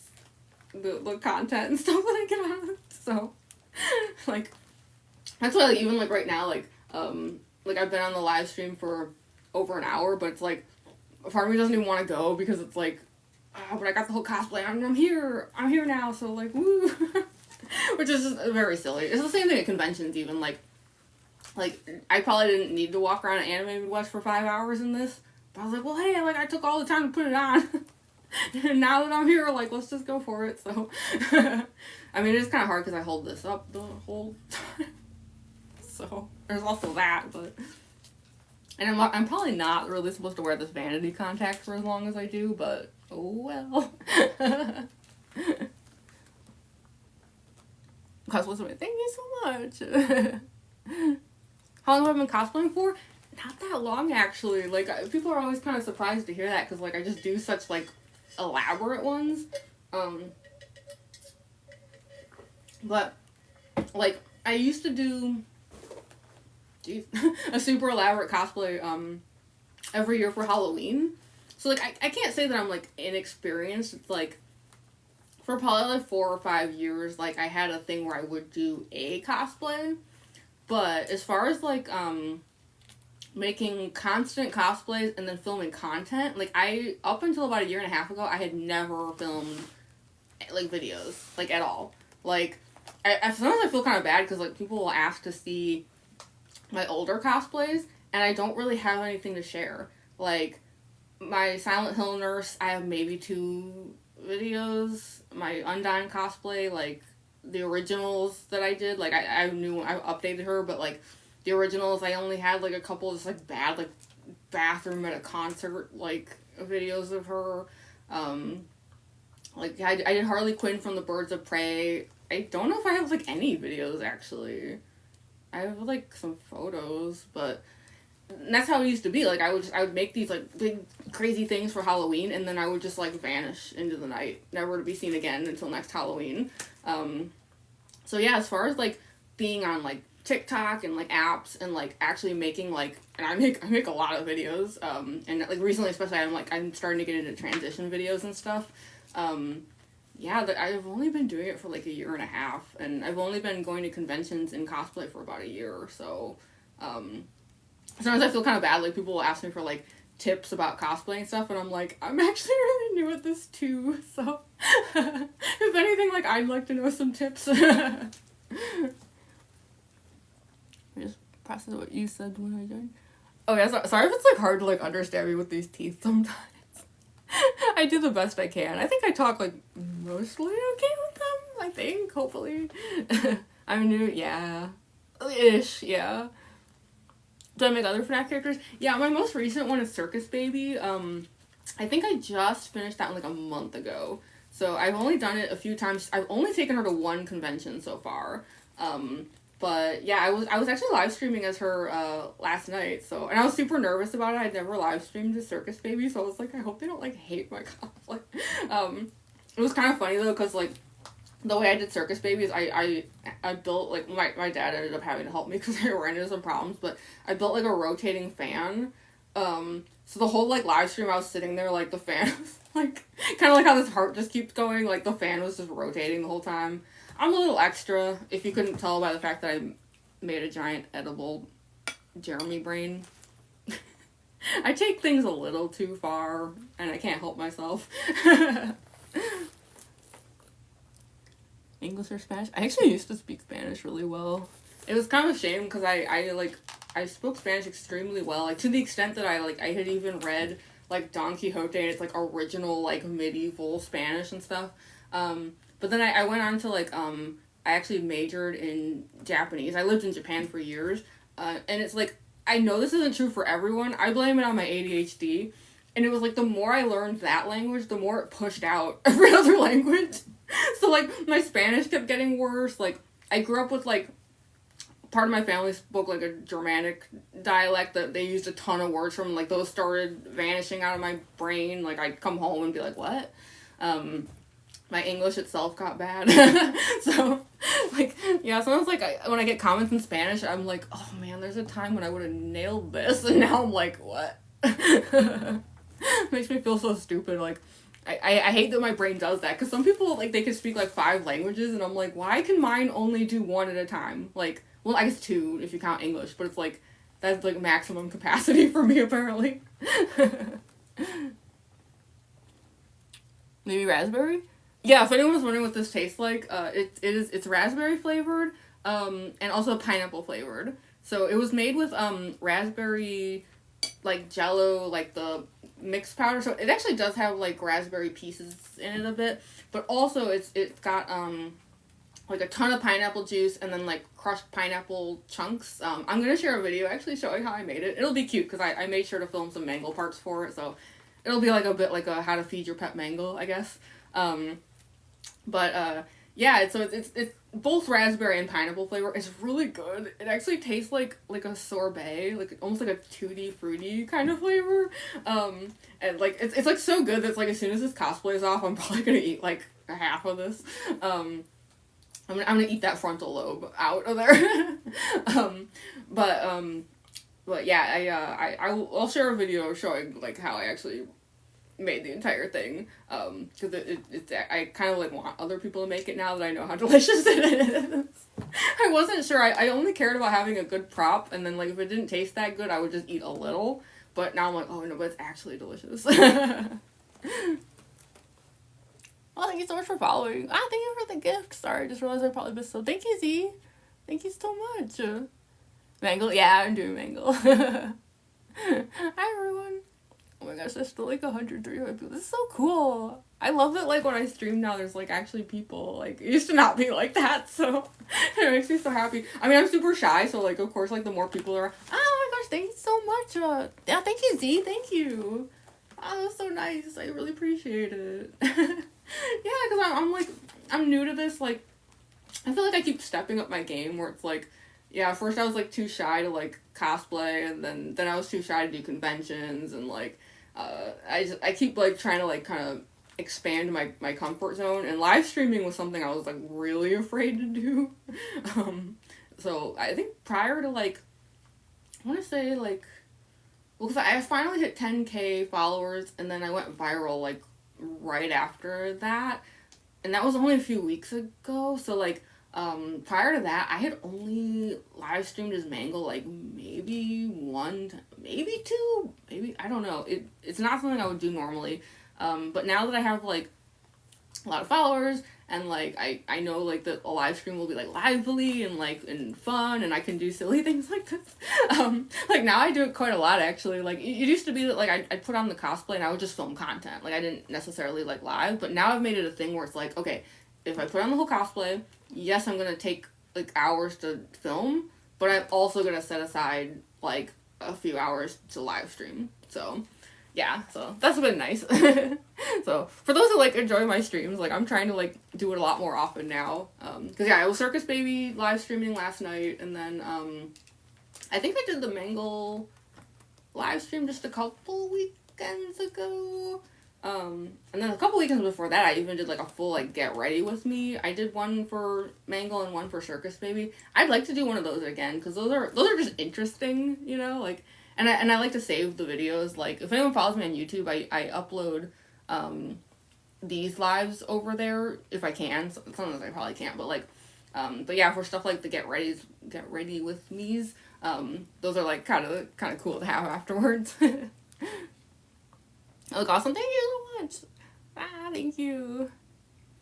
the content and stuff that I get out of it, so, like, that's why, like, even, like, right now, like, I've been on the live stream for over an hour, but it's like, a part of me doesn't even want to go, because it's like, oh, but I got the whole cosplay, I'm here now, so, like, woo. Which is just very silly. It's the same thing at conventions, even, like, I probably didn't need to walk around at Anime Midwest for 5 hours in this, but I was like, well, hey, like, I took all the time to put it on, and now that I'm here, like, let's just go for it, so, I mean, it's kind of hard, because I hold this up the whole time, so, there's also that, but... And I'm probably not really supposed to wear this vanity contact for as long as I do, but oh well. Cosplay, thank you so much. How long have I been cosplaying for? Not that long, actually. Like, people are always kind of surprised to hear that, because, like, I just do such, like, elaborate ones. But, like, I used to do... a super elaborate cosplay every year for Halloween. So, like, I can't say that I'm, like, inexperienced. It's, like, for probably, like, 4 or 5 years, like, I had a thing where I would do a cosplay. But as far as, like, making constant cosplays and then filming content, like, up until about 1.5 years ago, I had never filmed, like, videos, like, at all. Like, sometimes I feel kind of bad, because, like, people will ask to see my older cosplays, and I don't really have anything to share. Like, my Silent Hill nurse, I have maybe 2 videos, my Undine cosplay, like, the originals that I did, like, I knew I updated her, but, like, the originals, I only had, like, a couple just, like, bad, like, bathroom at a concert, like, videos of her. Like, I did Harley Quinn from the Birds of Prey. I don't know if I have, like, any videos, actually. I have, like, some photos, but that's how it used to be. Like, I would make these, like, big, crazy things for Halloween, and then I would just, like, vanish into the night, never to be seen again until next Halloween. So, yeah, as far as, like, being on, like, TikTok and, like, apps and, like, actually making, like, and I make a lot of videos, and, like, recently especially, I'm starting to get into transition videos and stuff. Yeah, I've only been doing it for, like, a year and a half, and I've only been going to conventions and cosplay for about a year or so. Sometimes I feel kind of bad, like, people will ask me for, like, tips about cosplay and stuff, and I'm like, I'm actually really new at this, too, so, if anything, like, I'd like to know some tips. I just processed what you said when I joined. Oh, yeah, sorry if it's, like, hard to, like, understand me with these teeth sometimes. I do the best I can. I think I talk, like, mostly okay with them, I think, hopefully. I'm new, yeah. Ish, yeah. Do I make other FNAF characters? Yeah, my most recent one is Circus Baby. I think I just finished that one, like, a month ago. So I've only done it a few times. I've only taken her to one convention so far. But yeah, I was actually live streaming as her last night. So, and I was super nervous about it. I'd never live streamed as Circus Baby, so I was like, I hope they don't, like, hate my cosplay. It was kind of funny though, because, like, the way I did Circus Baby is I built, like, my dad ended up having to help me because I ran into some problems, but I built, like, a rotating fan. So the whole, like, live stream I was sitting there, like, the fan was, like, kind of like how this heart just keeps going, like, the fan was just rotating the whole time. I'm a little extra, if you couldn't tell by the fact that I made a giant edible Jeremy brain. I take things a little too far, and I can't help myself. English or Spanish? I actually used to speak Spanish really well. It was kind of a shame, because I spoke Spanish extremely well, like, to the extent that I had even read, like, Don Quixote and its, like, original, like, medieval Spanish and stuff. But then I went on to, like, I actually majored in Japanese. I lived in Japan for years, and it's, like, I know this isn't true for everyone. I blame it on my ADHD, and it was, like, the more I learned that language, the more it pushed out every other language. So, like, my Spanish kept getting worse. Like, I grew up with, like, part of my family spoke, like, a Germanic dialect that they used a ton of words from. Like, those started vanishing out of my brain. Like, I'd come home and be like, what? My English itself got bad. So, like, yeah, sometimes, like, when I get comments in Spanish, I'm like, oh, man, there's a time when I would have nailed this, and now I'm like, what? Makes me feel so stupid. Like, I hate that my brain does that, because some people, like, they can speak, like, 5 languages, and I'm like, why can mine only do 1 at a time? Like, well, I guess 2, if you count English, but it's, like, that's, like, maximum capacity for me, apparently. Maybe raspberry? Yeah, if anyone was wondering what this tastes like, it's raspberry flavored, and also pineapple flavored. So it was made with, raspberry, like, Jell-O, like, the mixed powder, so it actually does have, like, raspberry pieces in it a bit, but also it's got, like, a ton of pineapple juice, and then, like, crushed pineapple chunks. I'm gonna share a video actually showing how I made it. It'll be cute, because I made sure to film some mango parts for it, so it'll be, like, a bit like a how to feed your pet mango, I guess. Yeah, it's both raspberry and pineapple flavor. It's really good. It actually tastes like a sorbet, like, almost like a tutti fruity kind of flavor. And, like, it's like, so good that it's, like, as soon as this cosplay is off, I'm probably gonna eat, like, a half of this. I'm gonna eat that frontal lobe out of there. But yeah, I'll share a video showing, like, how I actually made the entire thing, because I kind of, like, want other people to make it now that I know how delicious it is. I wasn't sure. I only cared about having a good prop, and then, like, if it didn't taste that good, I would just eat a little, but now I'm like, oh no, but it's actually delicious. Well, thank you so much for following. Thank you for the gift. Sorry, I just realized I probably missed so. Thank you, Z. Thank you so much. Mangle? Yeah, I'm doing Mangle. Hi, everyone. Oh my god. gosh, there's still like 135 people. This is so cool. I love that like when I stream now there's like actually people. Like it used to not be like that, so it makes me so happy. I mean, I'm super shy, so like of course like the more people are, oh my gosh, thank you so much. Yeah, thank you, Z, thank you. Oh, that was so nice. I really appreciate it. Yeah, because I'm like, I'm new to this, like, I feel like I keep stepping up my game where it's like, yeah, first I was like too shy to like cosplay, and then I was too shy to do conventions, and like, I keep like trying to like kind of expand my comfort zone, and live streaming was something I was like really afraid to do. So I think prior to like, I want to say like, well, because I finally hit 10K followers, and then I went viral like right after that, and that was only a few weeks ago. So like, prior to that, I had only live streamed as Mangle like maybe one, maybe two, maybe, I don't know. It's not something I would do normally. But now that I have like a lot of followers, and like I know like that a live stream will be like lively and like and fun, and I can do silly things like this. Like now I do it quite a lot actually. Like it used to be that like I'd put on the cosplay and I would just film content. Like I didn't necessarily like live, but now I've made it a thing where it's like, okay, if I put on the whole cosplay, yes, I'm gonna take like hours to film, but I'm also gonna set aside like a few hours to live stream. So yeah, so that's been nice. So for those who like enjoy my streams, like I'm trying to like do it a lot more often now. Cause yeah, I was Circus Baby live streaming last night, and then I think I did the Mangle live stream just a couple weekends ago. And then a couple weekends before that, I even did like a full like get ready with me. I did one for Mangle and one for Circus Baby. I'd like to do one of those again, because those are just interesting, you know, like. And I like to save the videos. Like, if anyone follows me on YouTube, I upload these lives over there if I can. Sometimes I probably can't, but like, but yeah, for stuff like the get ready with me's, those are like kind of cool to have afterwards. Look, awesome! Thank you so much. Thank you.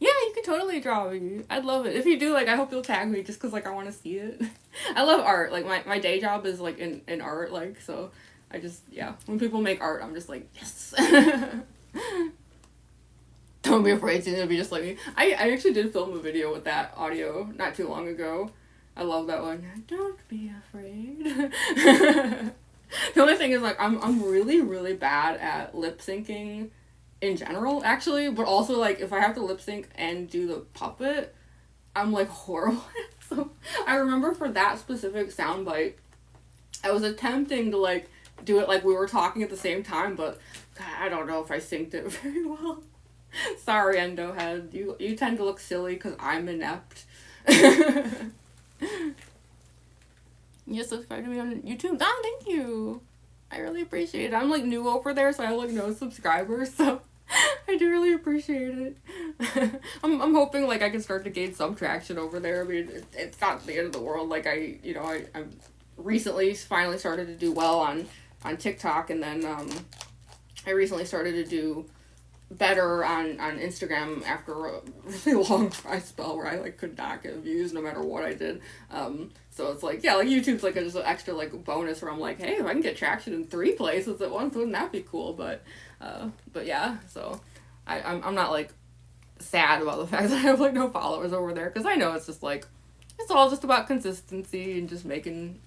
Yeah, you can totally draw me. I'd love it. If you do, like, I hope you'll tag me just because, like, I want to see it. I love art. Like, my day job is, like, in art, like, so I just, yeah. When people make art, I'm just like, yes. Don't be afraid to be just like me. I actually did film a video with that audio not too long ago. I love that one. Don't be afraid. The only thing is, like, I'm really, really bad at lip syncing in general, actually, but also, like, if I have to lip sync and do the puppet, I'm, like, horrible. So, I remember for that specific soundbite, I was attempting to, like, do it like we were talking at the same time, but God, I don't know if I synced it very well. Sorry, Endo Head. You tend to look silly because I'm inept. You subscribe to me on YouTube? Oh, thank you. I really appreciate it. I'm, like, new over there, so I have, like, no subscribers, so I do really appreciate it. I'm hoping, like, I can start to gain some traction over there. I mean, it's not the end of the world. Like, I'm recently finally started to do well on TikTok, and then, I recently started to do better on Instagram after a really long dry spell where I, like, could not get views no matter what I did. So it's like, yeah, like, YouTube's, like, just an extra, like, bonus where I'm like, hey, if I can get traction in 3 places at once, wouldn't that be cool? But yeah, so I'm not, like, sad about the fact that I have, like, no followers over there, because I know it's just, like, it's all just about consistency and just making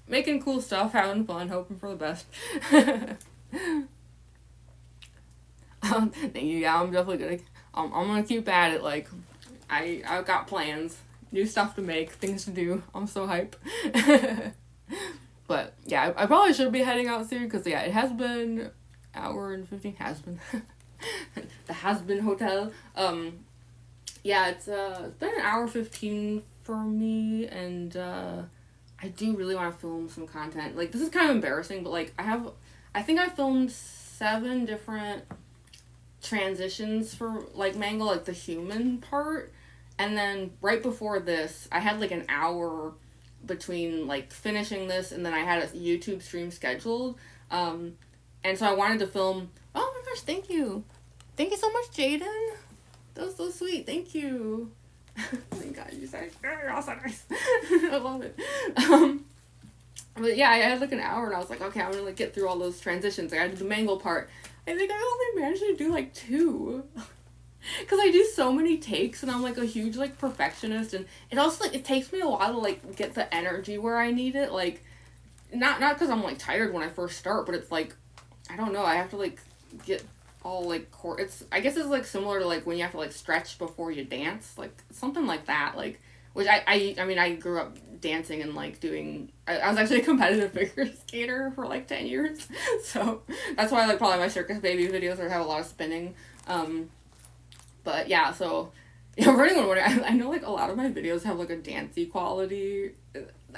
cool stuff, having fun, hoping for the best. Thank you. Yeah, I'm definitely I'm gonna keep at it. Like, I've got plans, new stuff to make, things to do. I'm so hype. But yeah, I probably should be heading out soon, because yeah, it has been hour and 15. Has been the has-been hotel. Yeah, it's been an hour 15 for me, and I do really want to film some content. Like, this is kind of embarrassing, but like I think I filmed 7 different transitions for like Mangle, like the human part, and then right before this I had like an hour between like finishing this, and then I had a YouTube stream scheduled, and so I wanted to film. Oh my gosh, thank you so much, Jaden. That was so sweet. Thank you. Thank God you said you're all so nice. I love it. But yeah, I had like an hour and I was like, okay, I'm gonna like get through all those transitions. Like I did the Mangle part. I think I only managed to do like 2. Because I do so many takes and I'm like a huge like perfectionist, and it also like it takes me a while to like get the energy where I need it. Like not because I'm like tired when I first start, but it's like I don't know, I have to like get all like it's I guess it's like similar to like when you have to like stretch before you dance, like something like that, like which I mean I grew up dancing and like doing I was actually a competitive figure skater for like 10 years. So that's why like probably my circus baby videos have a lot of spinning. But yeah, so you know, running on water, I know like a lot of my videos have like a dancey quality.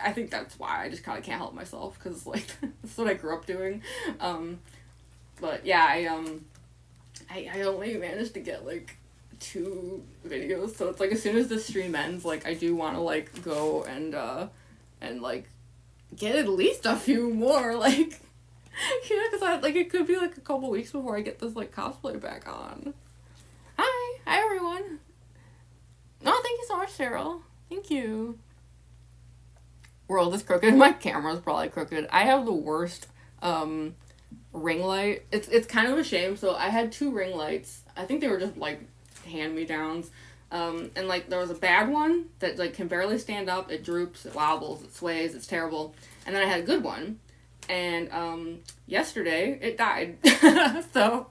I think that's why I just kind of can't help myself, because like that's what I grew up doing. But yeah, I only managed to get like 2 videos, so it's like as soon as the stream ends, like I do want to like go and like get at least a few more, like yeah, because I like it could be like a couple weeks before I get this like cosplay back on. Hi everyone. Oh, thank you so much, Cheryl. Thank you. World is crooked. My camera's probably crooked. I have the worst ring light. It's kind of a shame. So I had 2 ring lights. I think they were just like hand-me-downs. And like there was a bad one that like can barely stand up. It droops, it wobbles, it sways, it's terrible. And then I had a good one. And yesterday it died. So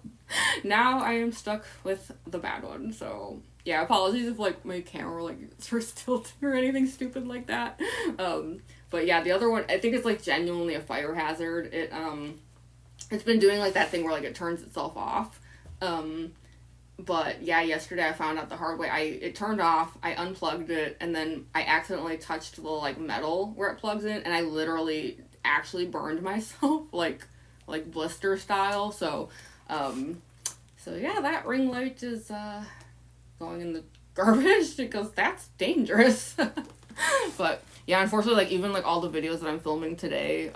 now I am stuck with the bad one. So yeah, apologies if like my camera like starts tilting or anything stupid like that. But yeah, the other one, I think it's like genuinely a fire hazard. It's been doing like that thing where like it turns itself off. But yeah, yesterday I found out the hard way. It turned off, I unplugged it, and then I accidentally touched the like metal where it plugs in, and I literally actually burned myself like blister style. So yeah, that ring light is going in the garbage because that's dangerous. But yeah, unfortunately, like even like all the videos that I'm filming today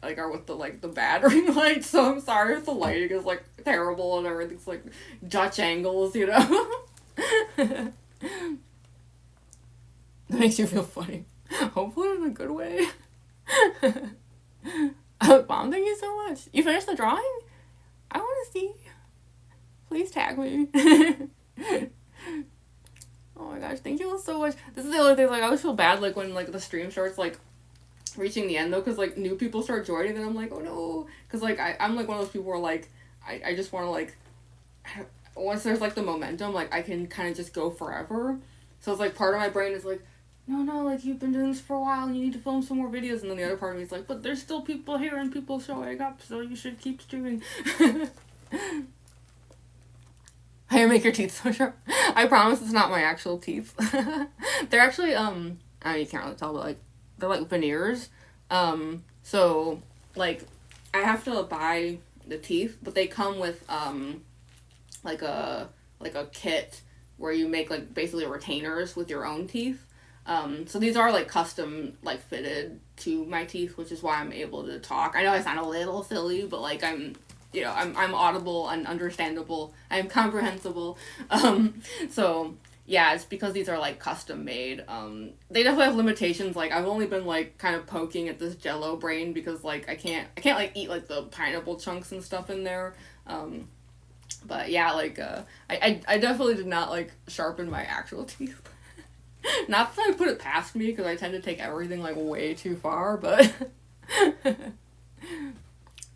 like are with the bad ring light, so I'm sorry if the lighting is like terrible and everything's like Dutch angles, you know. That makes you feel funny, hopefully in a good way. Mom, thank you so much. You finished the drawing? I want to see. Please tag me. Oh my gosh, thank you all so much. This is the other thing, like I always feel bad like when like the stream starts like reaching the end though, because like new people start joining and I'm like, oh no, because like I'm like one of those people where like I just want to like once there's like the momentum, like I can kind of just go forever. So it's like part of my brain is like, no, like you've been doing this for a while and you need to film some more videos, and then the other part of me is like, but there's still people here and people showing up, so you should keep streaming. I make your teeth so sharp. I promise it's not my actual teeth. They're actually I mean you can't really tell, but like they're like veneers. So like I have to buy the teeth, but they come with like a kit where you make like basically retainers with your own teeth. So these are like custom like fitted to my teeth, which is why I'm able to talk. I know I sound a little silly, but like I'm audible and understandable. I'm comprehensible. So yeah, it's because these are like custom made. They definitely have limitations. Like I've only been like kind of poking at this Jello brain because like I can't like eat like the pineapple chunks and stuff in there. But yeah, like I definitely did not like sharpen my actual teeth. Not that I put it past me, because I tend to take everything like way too far, but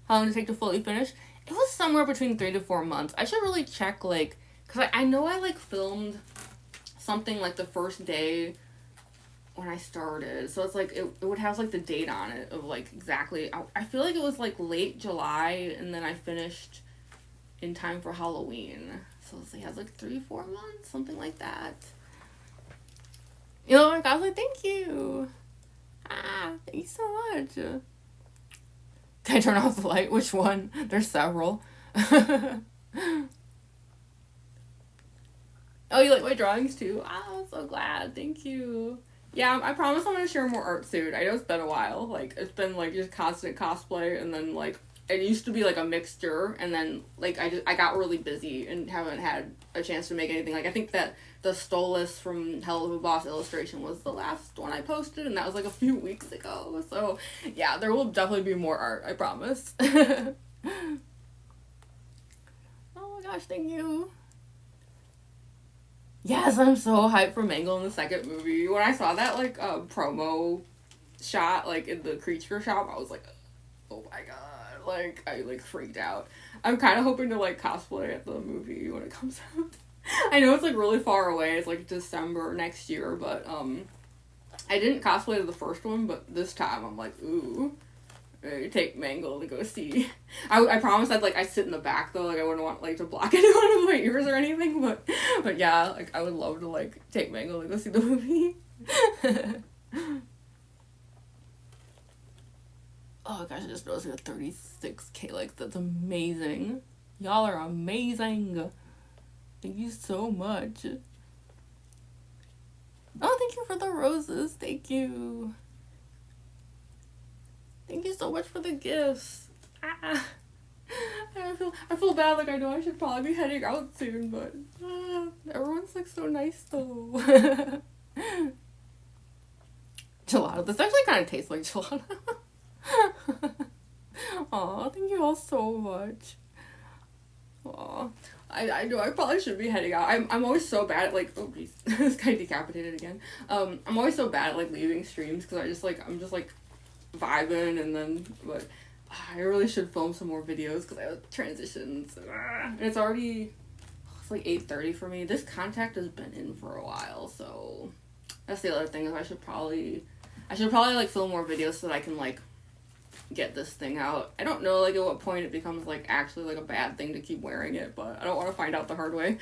how long did it take to fully finish? It was somewhere between 3 to 4 months. I should really check, like, because I know I like filmed something like the first day when I started, so it's like it would have like the date on it of like exactly. I feel like it was like late July, and then I finished in time for Halloween, so it has like 3-4 months, something like that. You know, my gosh, like, thank you. Thank you so much. Can I turn off the light? Which one? There's several. Oh, you like my drawings too? I'm so glad. Thank you. Yeah, I promise I'm gonna share more art soon. I know it's been a while. Like, it's been like just constant cosplay, and then like it used to be like a mixture, and then like I got really busy and haven't had a chance to make anything. Like I think that the Stolas from Hell of a Boss illustration was the last one I posted, and that was like a few weeks ago. So yeah, there will definitely be more art, I promise. Oh my gosh, thank you. Yes, I'm so hyped for Mangle in the second movie. When I saw that like promo shot like in the creature shop, I was like, oh my god, like I like freaked out. I'm kind of hoping to like cosplay at the movie when it comes out. I know it's like really far away, it's like December next year, but I didn't cosplay to the first one, but this time I'm like, ooh, take Mangle to go see. I promise I'd sit in the back though, like I wouldn't want like to block anyone with my ears or anything, but yeah, like I would love to like take Mangle to go see the movie. Oh gosh, I just noticed we have 36k likes. That's amazing. Y'all are amazing. Thank you so much. Oh, thank you for the roses. Thank you. Thank you so much for the gifts. Ah. I feel bad, like I know I should probably be heading out soon, but everyone's like so nice though. Gelato. This actually kind of tastes like gelato. Aw, thank you all so much. Aw. I know I probably should be heading out. I'm always so bad at like, oh geez, this guy decapitated again. I'm always so bad at like leaving streams because I'm just like vibing, and then but I really should film some more videos because I have transitions. And it's like 8:30 for me. This contact has been in for a while, so that's the other thing is I should probably like film more videos so that I can like get this thing out. I don't know like at what point it becomes like actually like a bad thing to keep wearing it, but I don't want to find out the hard way.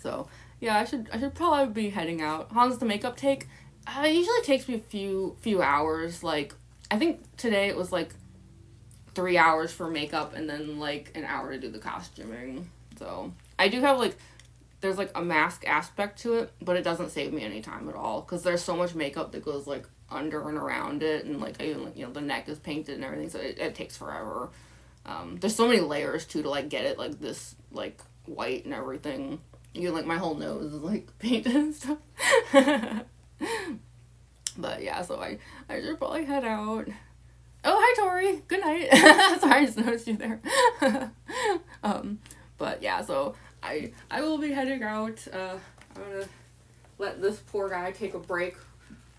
So yeah, I should probably be heading out. How long does the makeup take? It usually takes me a few hours. Like I think today it was like 3 hours for makeup and then like an hour to do the costuming. So I do have like there's like a mask aspect to it, but it doesn't save me any time at all because there's so much makeup that goes like under and around it, and like even like, you know, the neck is painted and everything, so it takes forever. There's so many layers too to like get it like this like white and everything. Even like my whole nose is like painted and stuff. But yeah, so I should probably head out. Oh, hi Tori, good night. Sorry, I just noticed you there. But yeah, so I will be heading out. I'm gonna let this poor guy take a break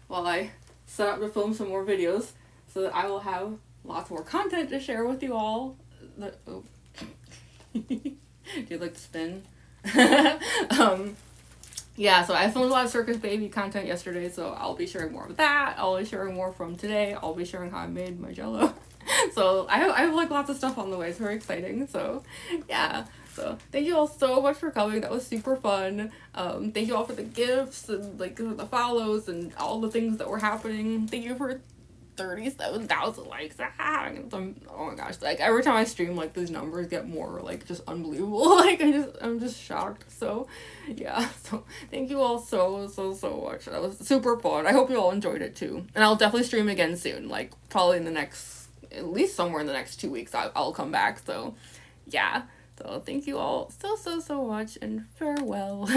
while I set up to film some more videos so that I will have lots more content to share with you all. Oh. Do you like the spin? Yeah, so I filmed a lot of Circus Baby content yesterday, so I'll be sharing more of that. I'll be sharing more from today. I'll be sharing how I made my Jell-O. So I have like lots of stuff on the way. It's very exciting. So yeah. So thank you all so much for coming. That was super fun. Thank you all for the gifts and like the follows and all the things that were happening. Thank you for 37,000 likes. Oh my gosh, like every time I stream, like these numbers get more like just unbelievable. Like I'm just shocked. So yeah, so thank you all so much. That was super fun. I hope you all enjoyed it too, and I'll definitely stream again soon, like probably in the next, at least somewhere in the next 2 weeks I'll come back. So yeah, so thank you all so much, and farewell.